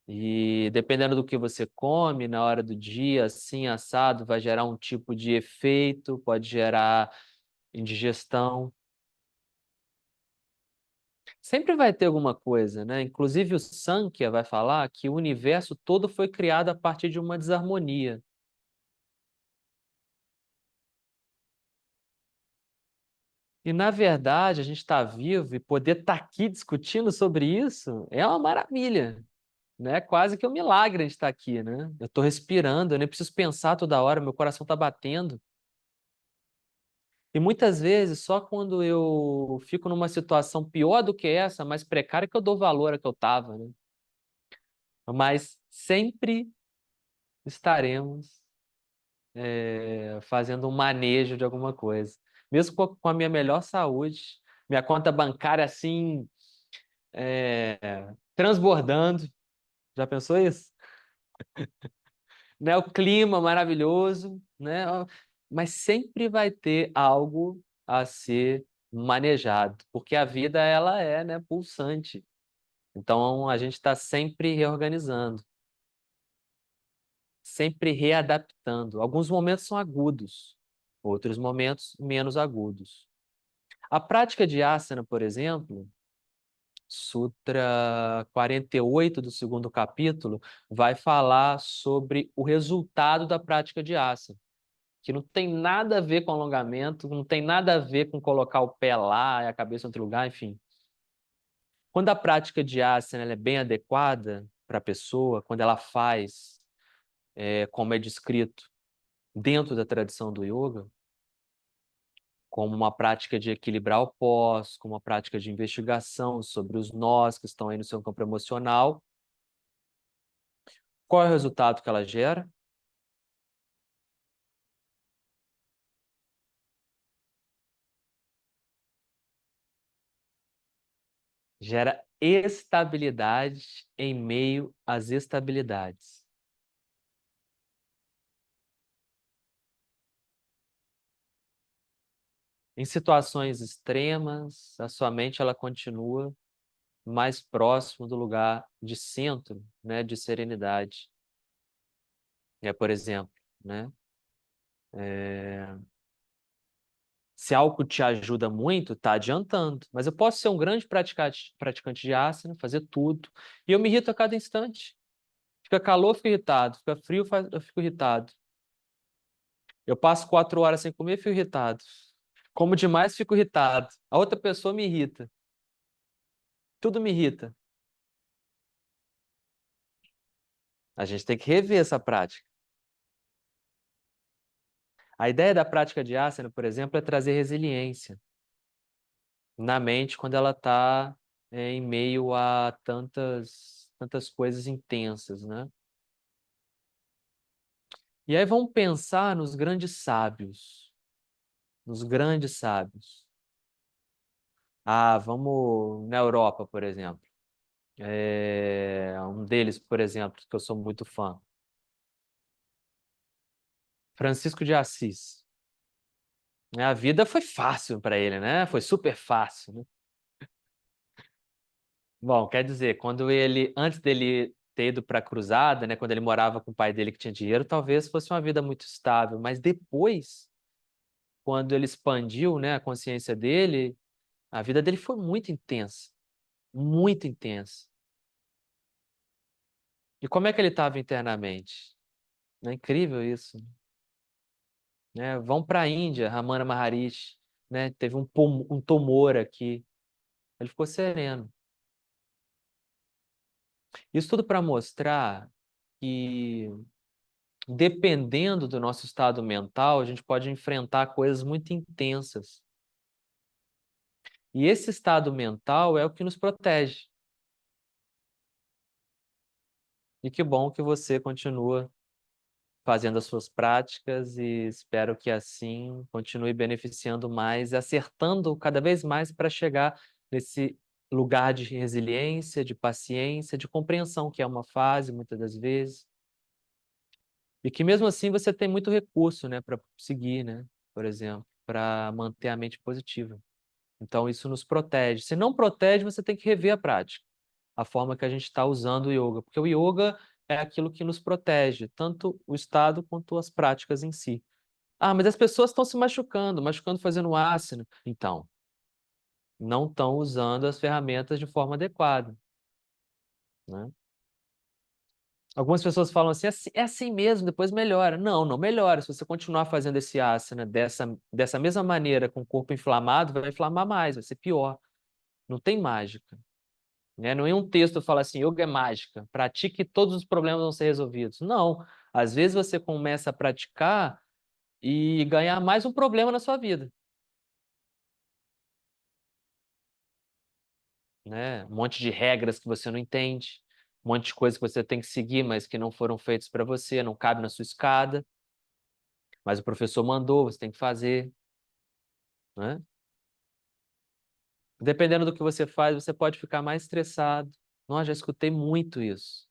E dependendo do que você come na hora do dia, assim, assado, vai gerar um tipo de efeito, pode gerar indigestão. Sempre vai ter alguma coisa, né? Inclusive o Sankhya vai falar que o universo todo foi criado a partir de uma desarmonia. E, na verdade, a gente está vivo e poder estar aqui discutindo sobre isso é uma maravilha, né? Quase que um milagre a gente estar aqui, né? Eu estou respirando, eu nem preciso pensar toda hora, meu coração está batendo. E muitas vezes, só quando eu fico numa situação pior do que essa, mais precária, que eu dou valor a que eu estava, né? Mas sempre estaremos fazendo um manejo de alguma coisa. Mesmo com a minha melhor saúde, minha conta bancária assim, transbordando. Já pensou isso? Né? O clima maravilhoso, né? Mas sempre vai ter algo a ser manejado, porque a vida ela é, né, pulsante. Então a gente está sempre reorganizando, sempre readaptando. Alguns momentos são agudos, outros momentos menos agudos. A prática de asana, por exemplo, Sutra 48 do segundo capítulo, vai falar sobre o resultado da prática de asana, que não tem nada a ver com alongamento, não tem nada a ver com colocar o pé lá e a cabeça em outro lugar, enfim. Quando a prática de asana ela é bem adequada para a pessoa, quando ela faz, como é descrito dentro da tradição do yoga, como uma prática de equilibrar o pós, como uma prática de investigação sobre os nós que estão aí no seu campo emocional. Qual é o resultado que ela gera? Gera estabilidade em meio às estabilidades. Em situações extremas, a sua mente ela continua mais próximo do lugar de centro, né, de serenidade. Por exemplo, né, se algo te ajuda muito, está adiantando. Mas eu posso ser um grande praticante de asana, fazer tudo, e eu me irrito a cada instante. Fica calor, eu fico irritado. Fica frio, eu fico irritado. Eu passo 4 horas sem comer, fico irritado. Como demais, fico irritado. A outra pessoa me irrita. Tudo me irrita. A gente tem que rever essa prática. A ideia da prática de asana, por exemplo, é trazer resiliência na mente quando ela está em meio a tantas coisas intensas, né? E aí vamos pensar nos grandes sábios, nos grandes sábios. Ah, vamos na Europa, por exemplo. Um deles, por exemplo, que eu sou muito fã, Francisco de Assis. A vida foi fácil para ele, né? Foi super fácil, né? Bom, quer dizer, antes dele ter ido para a cruzada, né, quando ele morava com o pai dele que tinha dinheiro, talvez fosse uma vida muito estável, mas depois, quando ele expandiu, né, a consciência dele, a vida dele foi muito intensa, muito intensa. E como é que ele estava internamente? É incrível isso, né? Vão para a Índia, Ramana Maharishi, né? Teve um tumor aqui, ele ficou sereno. Isso tudo para mostrar que, dependendo do nosso estado mental, a gente pode enfrentar coisas muito intensas. E esse estado mental é o que nos protege. E que bom que você continua fazendo as suas práticas e espero que assim continue beneficiando mais e acertando cada vez mais para chegar nesse lugar de resiliência, de paciência, de compreensão, que é uma fase, muitas das vezes. E que mesmo assim você tem muito recurso, né, para seguir, né, por exemplo, para manter a mente positiva. Então isso nos protege. Se não protege, você tem que rever a prática, a forma que a gente está usando o yoga, porque o yoga é aquilo que nos protege, tanto o estado quanto as práticas em si. Ah, mas as pessoas estão se machucando, machucando fazendo asana. Então, não estão usando as ferramentas de forma adequada, né? Algumas pessoas falam assim, é assim mesmo, depois melhora. Não, não melhora. Se você continuar fazendo esse asana dessa mesma maneira, com o corpo inflamado, vai inflamar mais, vai ser pior. Não tem mágica, né? Não é um texto que fala assim, yoga é mágica, pratique e todos os problemas vão ser resolvidos. Não. Às vezes você começa a praticar e ganhar mais um problema na sua vida, né? Um monte de regras que você não entende, um monte de coisas que você tem que seguir, mas que não foram feitas para você, não cabe na sua escada, mas o professor mandou, você tem que fazer, né? Dependendo do que você faz, você pode ficar mais estressado. Nossa, já escutei muito isso.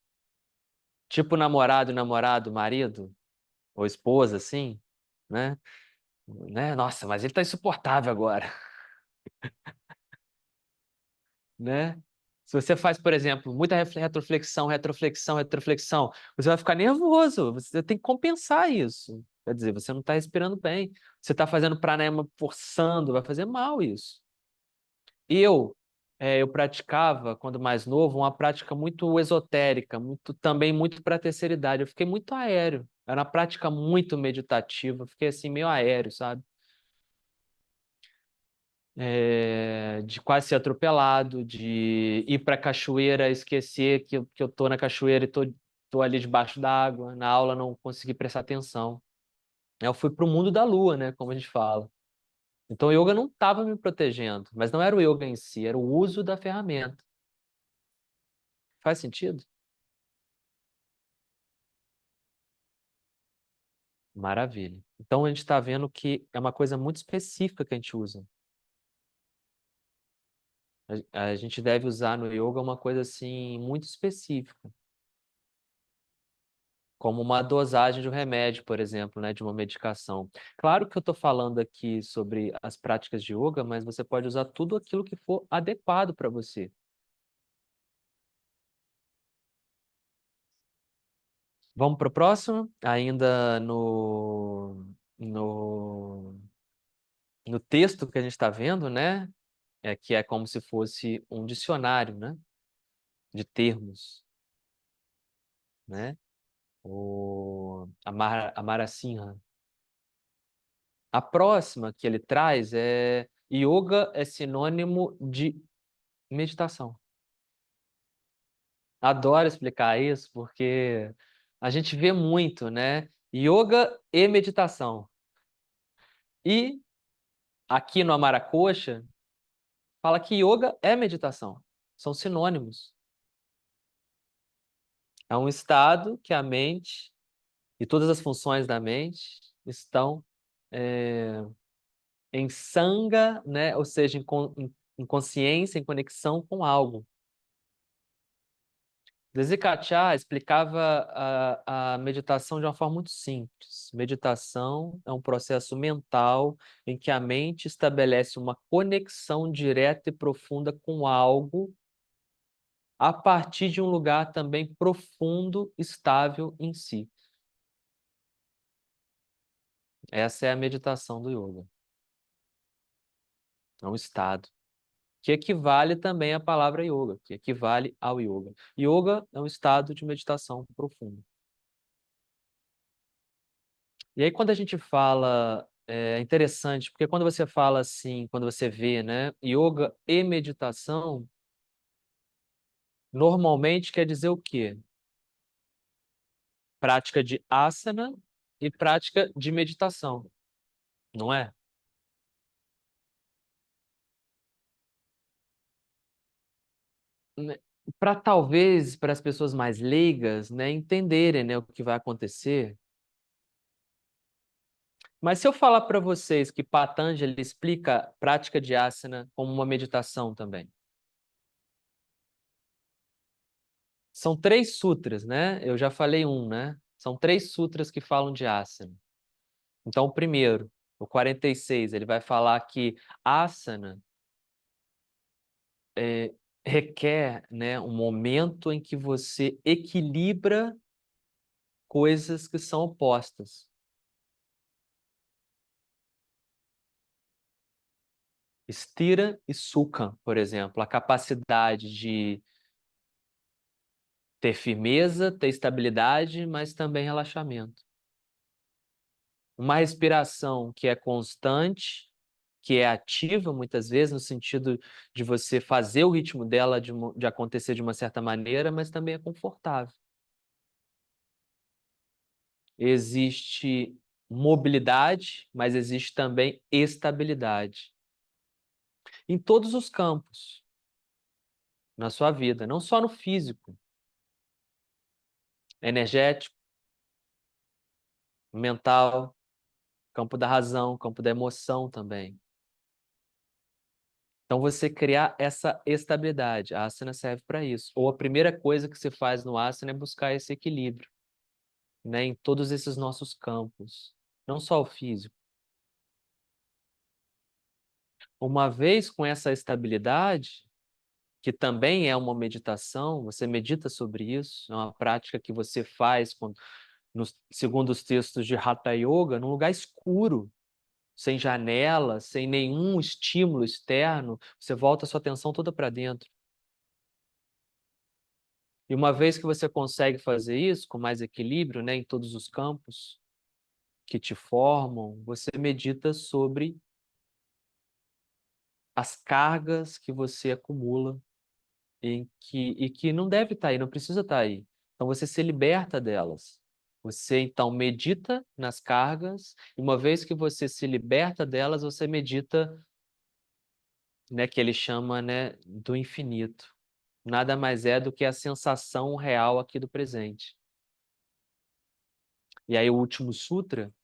Tipo namorado e namorado, marido ou esposa, assim, né? Nossa, mas ele tá insuportável agora, né? Se você faz, por exemplo, muita retroflexão, você vai ficar nervoso. Você tem que compensar isso. Quer dizer, você não está respirando bem. Você está fazendo pranayama forçando, vai fazer mal isso. Eu, eu praticava, quando mais novo, uma prática muito esotérica, também muito para a terceira idade. Eu fiquei muito aéreo. Era uma prática muito meditativa. Eu fiquei assim, meio aéreo, sabe? De quase ser atropelado, de ir para a cachoeira, esquecer que eu tô na cachoeira e tô ali debaixo d'água, na aula não consegui prestar atenção. Eu fui para o mundo da lua, né, como a gente fala. Então o yoga não estava me protegendo, mas não era o yoga em si, era o uso da ferramenta. Faz sentido? Maravilha. Então a gente está vendo que é uma coisa muito específica que a gente usa. A gente deve usar no yoga uma coisa assim muito específica, como uma dosagem de um remédio, por exemplo, né, de uma medicação. Claro que eu estou falando aqui sobre as práticas de yoga, mas você pode usar tudo aquilo que for adequado para você. Vamos para o próximo? Ainda no texto que a gente está vendo, né? Que é como se fosse um dicionário, né? De termos, né? Amara Sinha. A próxima que ele traz é yoga é sinônimo de meditação. Adoro explicar isso porque a gente vê muito, né? Yoga e meditação. E aqui no Amaracoxa, fala que yoga é meditação. São sinônimos. É um estado que a mente e todas as funções da mente estão é, em sanga, né? Ou seja, em consciência, em conexão com algo. Desicaccia explicava a meditação de uma forma muito simples. Meditação é um processo mental em que a mente estabelece uma conexão direta e profunda com algo a partir de um lugar também profundo, estável em si. Essa é a meditação do yoga. É um estado que equivale também à palavra yoga, que equivale ao yoga. Yoga é um estado de meditação profunda. E aí, quando a gente fala, é interessante, porque quando você fala assim, quando você vê, né, yoga e meditação, normalmente quer dizer o quê? Prática de asana e prática de meditação, não é? Para talvez, para as pessoas mais leigas, né, entenderem, né, o que vai acontecer. Mas se eu falar para vocês que Patanjali explica prática de asana como uma meditação também. São 3 sutras, né? Eu já falei um, né? São 3 sutras que falam de asana. Então, o primeiro, o 46, ele vai falar que asana requer, né, um momento em que você equilibra coisas que são opostas. Stira e Sukha, por exemplo, a capacidade de ter firmeza, ter estabilidade, mas também relaxamento. Uma respiração que é constante, que é ativa muitas vezes, no sentido de você fazer o ritmo dela de acontecer de uma certa maneira, mas também é confortável. Existe mobilidade, mas existe também estabilidade. Em todos os campos na sua vida, não só no físico, energético, mental, campo da razão, campo da emoção também. Então, você criar essa estabilidade, a asana serve para isso. Ou a primeira coisa que você faz no asana é buscar esse equilíbrio, né, em todos esses nossos campos, não só o físico. Uma vez com essa estabilidade, que também é uma meditação, você medita sobre isso, é uma prática que você faz segundo os textos de Hatha Yoga, num lugar escuro, sem janela, sem nenhum estímulo externo, você volta a sua atenção toda para dentro. E uma vez que você consegue fazer isso com mais equilíbrio, né, em todos os campos que te formam, você medita sobre as cargas que você acumula e que não deve estar aí, não precisa estar aí. Então você se liberta delas. Você então medita nas cargas, e uma vez que você se liberta delas, você medita, né, que ele chama, né, do infinito. Nada mais é do que a sensação real aqui do presente. E aí o último sutra,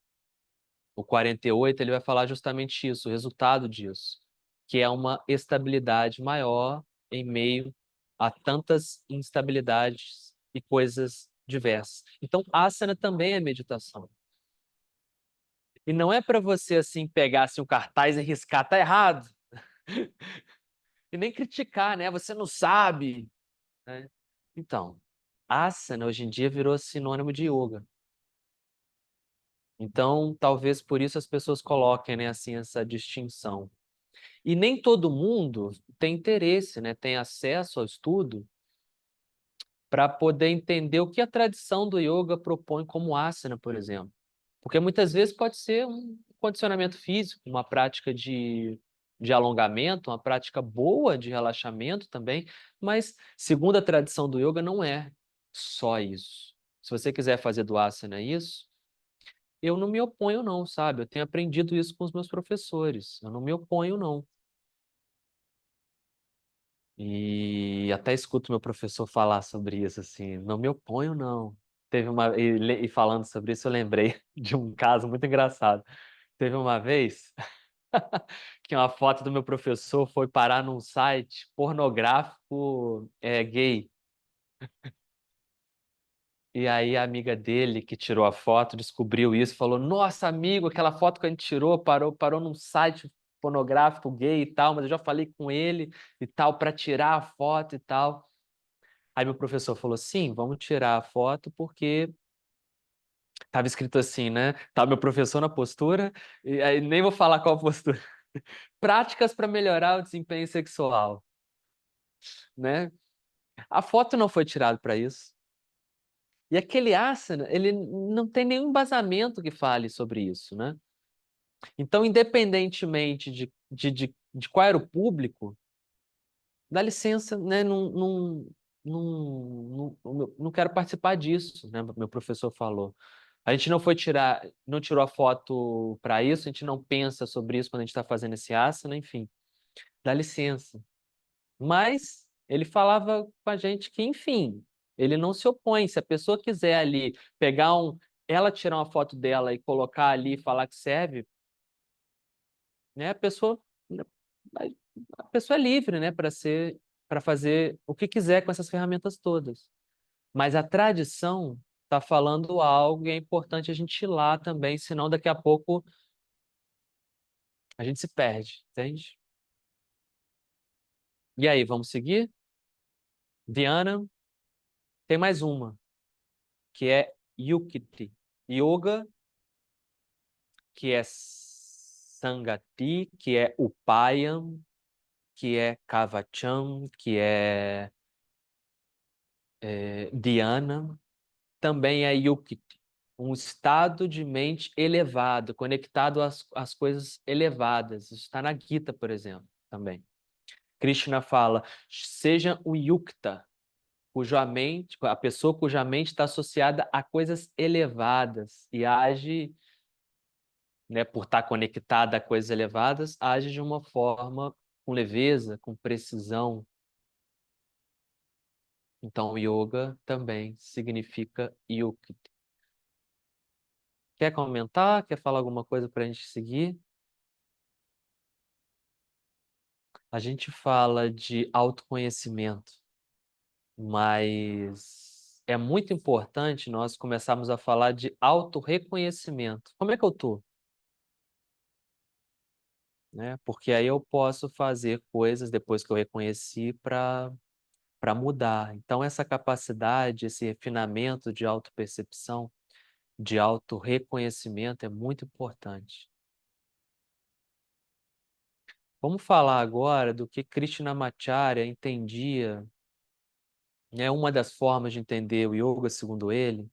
o 48, ele vai falar justamente isso, o resultado disso, que é uma estabilidade maior em meio a tantas instabilidades e coisas diversas. Então, asana também é meditação. E não é para você assim pegar assim, um cartaz e riscar, tá errado. E nem criticar, né? Você não sabe, né? Então, asana hoje em dia virou sinônimo de yoga. Então, talvez por isso as pessoas coloquem, né, assim, essa distinção. E nem todo mundo tem interesse, né, tem acesso ao estudo para poder entender o que a tradição do yoga propõe como asana, por exemplo. Porque muitas vezes pode ser um condicionamento físico, uma prática de alongamento, uma prática boa de relaxamento também, mas segundo a tradição do yoga não é só isso. Se você quiser fazer do asana isso, eu não me oponho não, sabe? Eu tenho aprendido isso com os meus professores. Eu não me oponho não. E até escuto meu professor falar sobre isso, assim, não me oponho, não. E falando sobre isso, eu lembrei de um caso muito engraçado. Teve uma vez que uma foto do meu professor foi parar num site pornográfico gay. E aí a amiga dele que tirou a foto descobriu isso, falou: Nossa, amigo, aquela foto que a gente tirou parou num site pornográfico gay e tal, mas eu já falei com ele e tal para tirar a foto e tal. Aí meu professor falou: Sim, vamos tirar a foto porque tava escrito assim, né? Tava meu professor na postura e aí nem vou falar qual postura. Práticas para melhorar o desempenho sexual, né? A foto não foi tirada para isso. E aquele asana, ele não tem nenhum embasamento que fale sobre isso, né? Então, independentemente de qual era o público, dá licença, né? Não quero participar disso, né? Meu professor falou. A gente não tirou a foto para isso, a gente não pensa sobre isso quando a gente está fazendo esse asana, enfim, dá licença. Mas ele falava com a gente que, enfim, ele não se opõe. Se a pessoa quiser ali ela tirar uma foto dela e colocar ali e falar que serve, né? A pessoa é livre, né, para fazer o que quiser com essas ferramentas todas. Mas a tradição está falando algo e é importante a gente ir lá também, senão daqui a pouco a gente se perde, entende? E aí, vamos seguir? Dhyana, tem mais uma, que é Yukti. Yoga, que é Sangati, que é Upayam, que é Kavacham, que é Dhyana, também é Yukti. Um estado de mente elevado, conectado às coisas elevadas. Isso está na Gita, por exemplo, também. Krishna fala, seja um yukta, a pessoa cuja mente está associada a coisas elevadas e age, né, por estar conectada a coisas elevadas, age de uma forma com leveza, com precisão. Então, yoga também significa yukta. Quer comentar? Quer falar alguma coisa para a gente seguir? A gente fala de autoconhecimento, mas é muito importante nós começarmos a falar de autorreconhecimento. Como é que eu tô? Né? Porque aí eu posso fazer coisas depois que eu reconheci para mudar. Então, essa capacidade, esse refinamento de autopercepção, de autorreconhecimento é muito importante. Vamos falar agora do que Krishnamacharya entendia, né? Uma das formas de entender o yoga, segundo ele,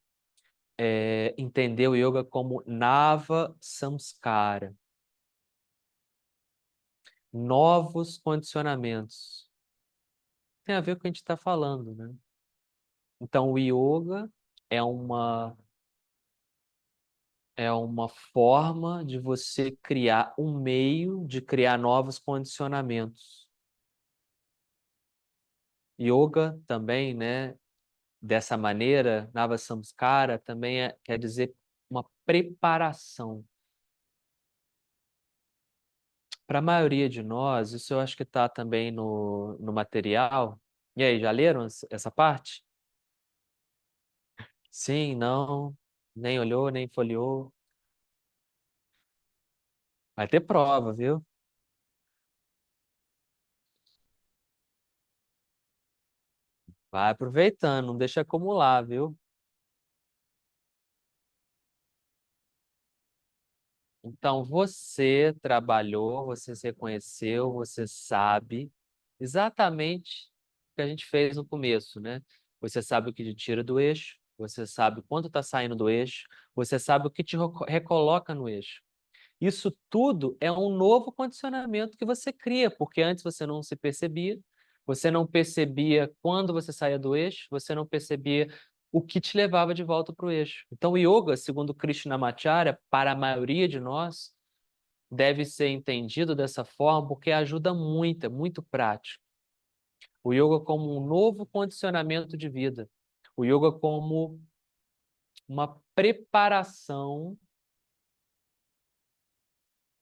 é entender o yoga como Nava Samskara, novos condicionamentos. Tem a ver com o que a gente está falando, né? Então, o yoga é uma, é uma forma de você criar um meio de criar novos condicionamentos. Yoga também, né? Dessa maneira, Nava Samskara também quer dizer uma preparação. Para a maioria de nós, isso eu acho que está também no material. E aí, já leram essa parte? Sim, não, nem olhou, nem folheou. Vai ter prova, viu? Vai aproveitando, não deixa acumular, viu? Então, você trabalhou, você se reconheceu, você sabe exatamente o que a gente fez no começo, né? Você sabe o que te tira do eixo, você sabe quando está saindo do eixo, você sabe o que te recoloca no eixo. Isso tudo é um novo condicionamento que você cria, porque antes você não se percebia, você não percebia quando você saía do eixo, você não percebia o que te levava de volta para o eixo. Então, o yoga, segundo Krishnamacharya, para a maioria de nós, deve ser entendido dessa forma porque ajuda muito, é muito prático. O yoga como um novo condicionamento de vida. O yoga como uma preparação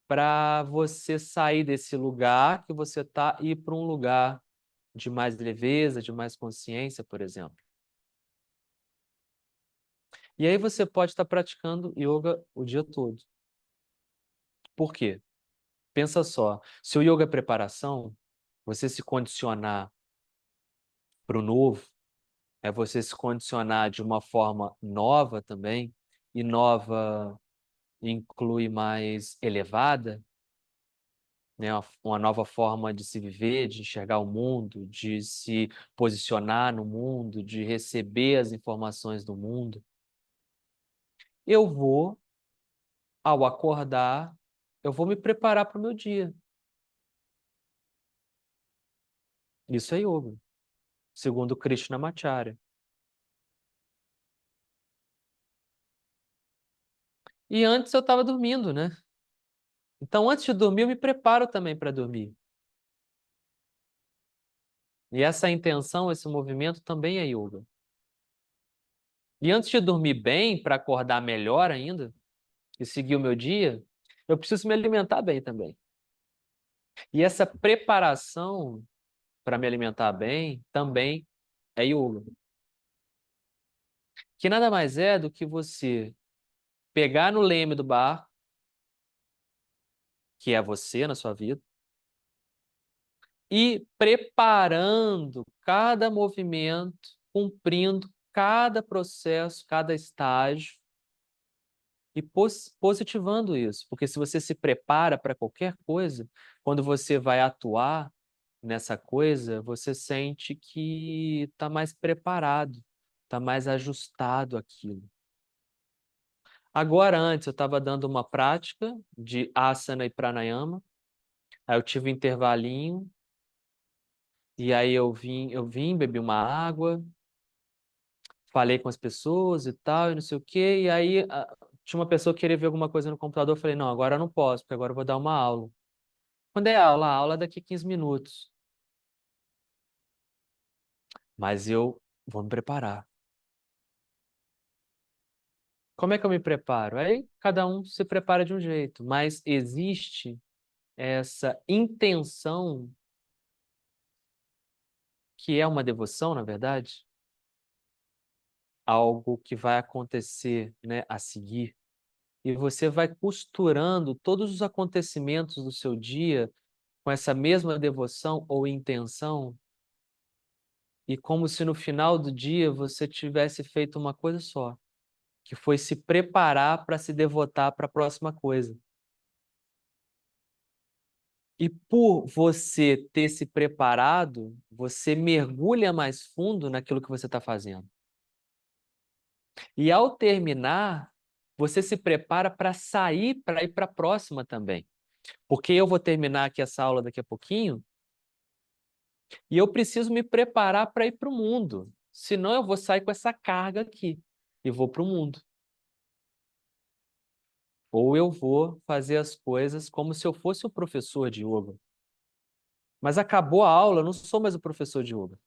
para você sair desse lugar que você está e ir para um lugar de mais leveza, de mais consciência, por exemplo. E aí você pode estar praticando yoga o dia todo. Por quê? Pensa só, se o yoga é preparação, você se condicionar para o novo, é você se condicionar de uma forma nova também, e nova inclui mais elevada, né? Uma nova forma de se viver, de enxergar o mundo, de se posicionar no mundo, de receber as informações do mundo. Eu vou, ao acordar, eu vou me preparar para o meu dia. Isso é yoga, segundo Krishnamacharya. E antes eu estava dormindo, né? Então, antes de dormir, eu me preparo também para dormir. E essa intenção, esse movimento também é yoga. E antes de dormir bem, para acordar melhor ainda e seguir o meu dia, eu preciso me alimentar bem também. E essa preparação para me alimentar bem também é yoga. que nada mais é do que você pegar no leme do barco, que é você na sua vida, e preparando cada movimento, cumprindo cada processo, cada estágio e positivando isso. Porque se você se prepara para qualquer coisa, quando você vai atuar nessa coisa, você sente que está mais preparado, está mais ajustado àquilo. Agora, antes, eu estava dando uma prática de asana e pranayama, aí eu tive um intervalinho, e aí eu vim, bebi uma água, falei com as pessoas e tal, e não sei o quê, e aí tinha uma pessoa que queria ver alguma coisa no computador, eu falei, não, agora eu não posso, porque agora eu vou dar uma aula. Quando é aula? A aula é daqui a 15 minutos. Mas eu vou me preparar. Como é que eu me preparo? Aí cada um se prepara de um jeito, mas existe essa intenção, que é uma devoção, na verdade, algo que vai acontecer, né, a seguir, e você vai costurando todos os acontecimentos do seu dia com essa mesma devoção ou intenção, e como se no final do dia você tivesse feito uma coisa só, que foi se preparar para se devotar para a próxima coisa. E por você ter se preparado, você mergulha mais fundo naquilo que você está fazendo. E ao terminar, você se prepara para sair, para ir para a próxima também. Porque eu vou terminar aqui essa aula daqui a pouquinho e eu preciso me preparar para ir para o mundo. Senão eu vou sair com essa carga aqui e vou para o mundo. Ou eu vou fazer as coisas como se eu fosse o professor de yoga. Mas acabou a aula, eu não sou mais o professor de yoga.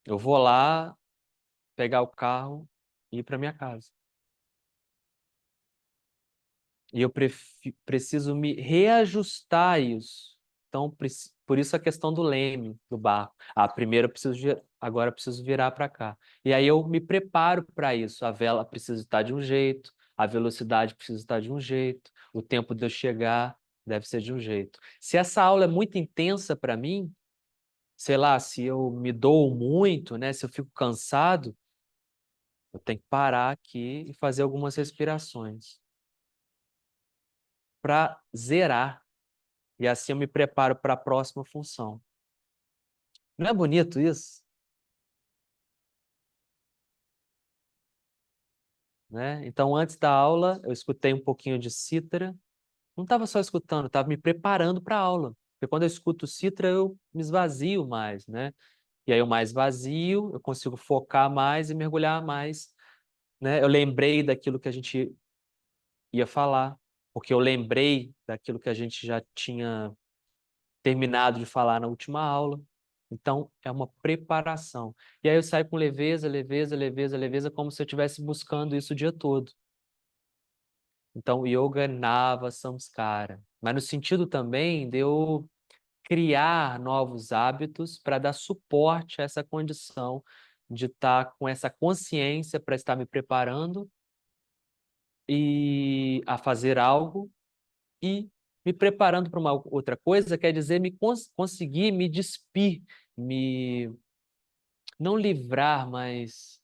Eu vou lá pegar o carro e ir para minha casa. E eu preciso me reajustar a isso. Então, por isso a questão do leme, do barco. Primeiro eu preciso, agora eu preciso virar para cá. E aí eu me preparo para isso. A vela precisa estar de um jeito, a velocidade precisa estar de um jeito, o tempo de eu chegar deve ser de um jeito. Se essa aula é muito intensa para mim, sei lá, se eu me dou muito, né, se eu fico cansado, eu tenho que parar aqui e fazer algumas respirações para zerar. E assim eu me preparo para a próxima função. Não é bonito isso? Né? Então, antes da aula, eu escutei um pouquinho de cítara. Não estava só escutando, estava me preparando para a aula. Porque quando eu escuto cítara, eu me esvazio mais, né? E aí, eu mais vazio, eu consigo focar mais e mergulhar mais, né? Eu lembrei daquilo que a gente ia falar, porque eu lembrei daquilo que a gente já tinha terminado de falar na última aula. Então, é uma preparação. E aí eu saio com leveza, leveza, leveza, leveza, como se eu estivesse buscando isso o dia todo. Então, Yoga Nava Samskara. Mas no sentido também de eu criar novos hábitos para dar suporte a essa condição de estar com essa consciência para estar me preparando e a fazer algo e me preparando para uma outra coisa, quer dizer, conseguir me despir, me não livrar, mas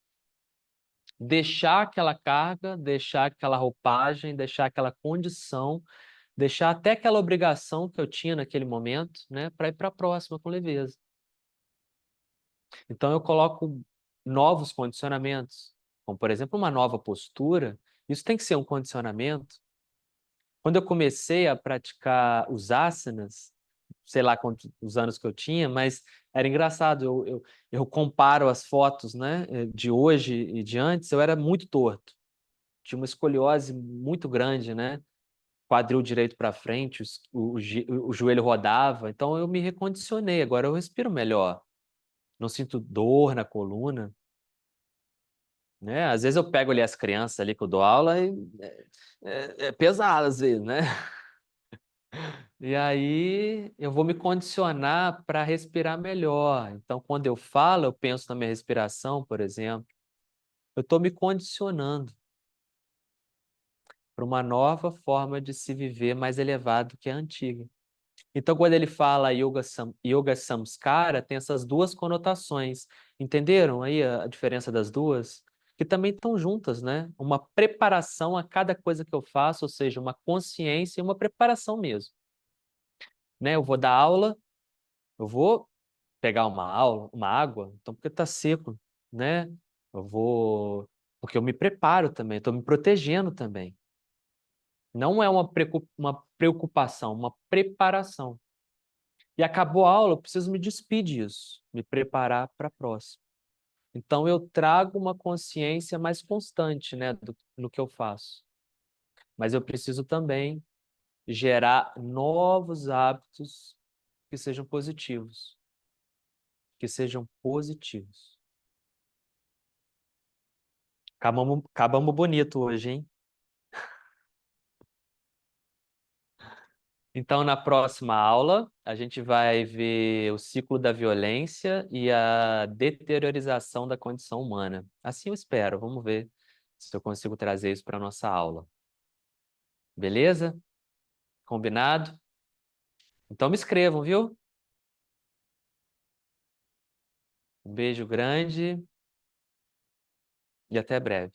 deixar aquela carga, deixar aquela roupagem, deixar aquela condição, deixar até aquela obrigação que eu tinha naquele momento, né, para ir para a próxima com leveza. Então eu coloco novos condicionamentos, como por exemplo uma nova postura. Isso tem que ser um condicionamento. Quando eu comecei a praticar os asanas, sei lá quantos os anos que eu tinha, mas era engraçado, eu comparo as fotos, né, de hoje e de antes, eu era muito torto, tinha uma escoliose muito grande, né, quadril direito para frente, o joelho rodava, então eu me recondicionei, agora eu respiro melhor, não sinto dor na coluna, né, às vezes eu pego ali as crianças ali que eu dou aula e é pesado às vezes, né? E aí eu vou me condicionar para respirar melhor. Então, quando eu falo, eu penso na minha respiração, por exemplo. Eu estou me condicionando para uma nova forma de se viver mais elevado que a antiga. Então, quando ele fala Yoga Samskara, tem essas duas conotações. Entenderam aí a diferença das duas? Que também estão juntas, né? Uma preparação a cada coisa que eu faço, ou seja, uma consciência e uma preparação mesmo. Né? Eu vou dar aula, eu vou pegar uma aula, uma água, então porque está seco, né? Eu vou, porque eu me preparo também, estou me protegendo também. Não é uma preocupação, uma preparação. E acabou a aula, eu preciso me despedir disso, me preparar para a próxima. Então eu trago uma consciência mais constante, né, no que eu faço. Mas eu preciso também gerar novos hábitos que sejam positivos, que sejam positivos. Acabamos bonito hoje, hein? Então, na próxima aula, a gente vai ver o ciclo da violência e a deteriorização da condição humana. Assim eu espero. Vamos ver se eu consigo trazer isso para a nossa aula. Beleza? Combinado? Então me escrevam, viu? Um beijo grande e até breve.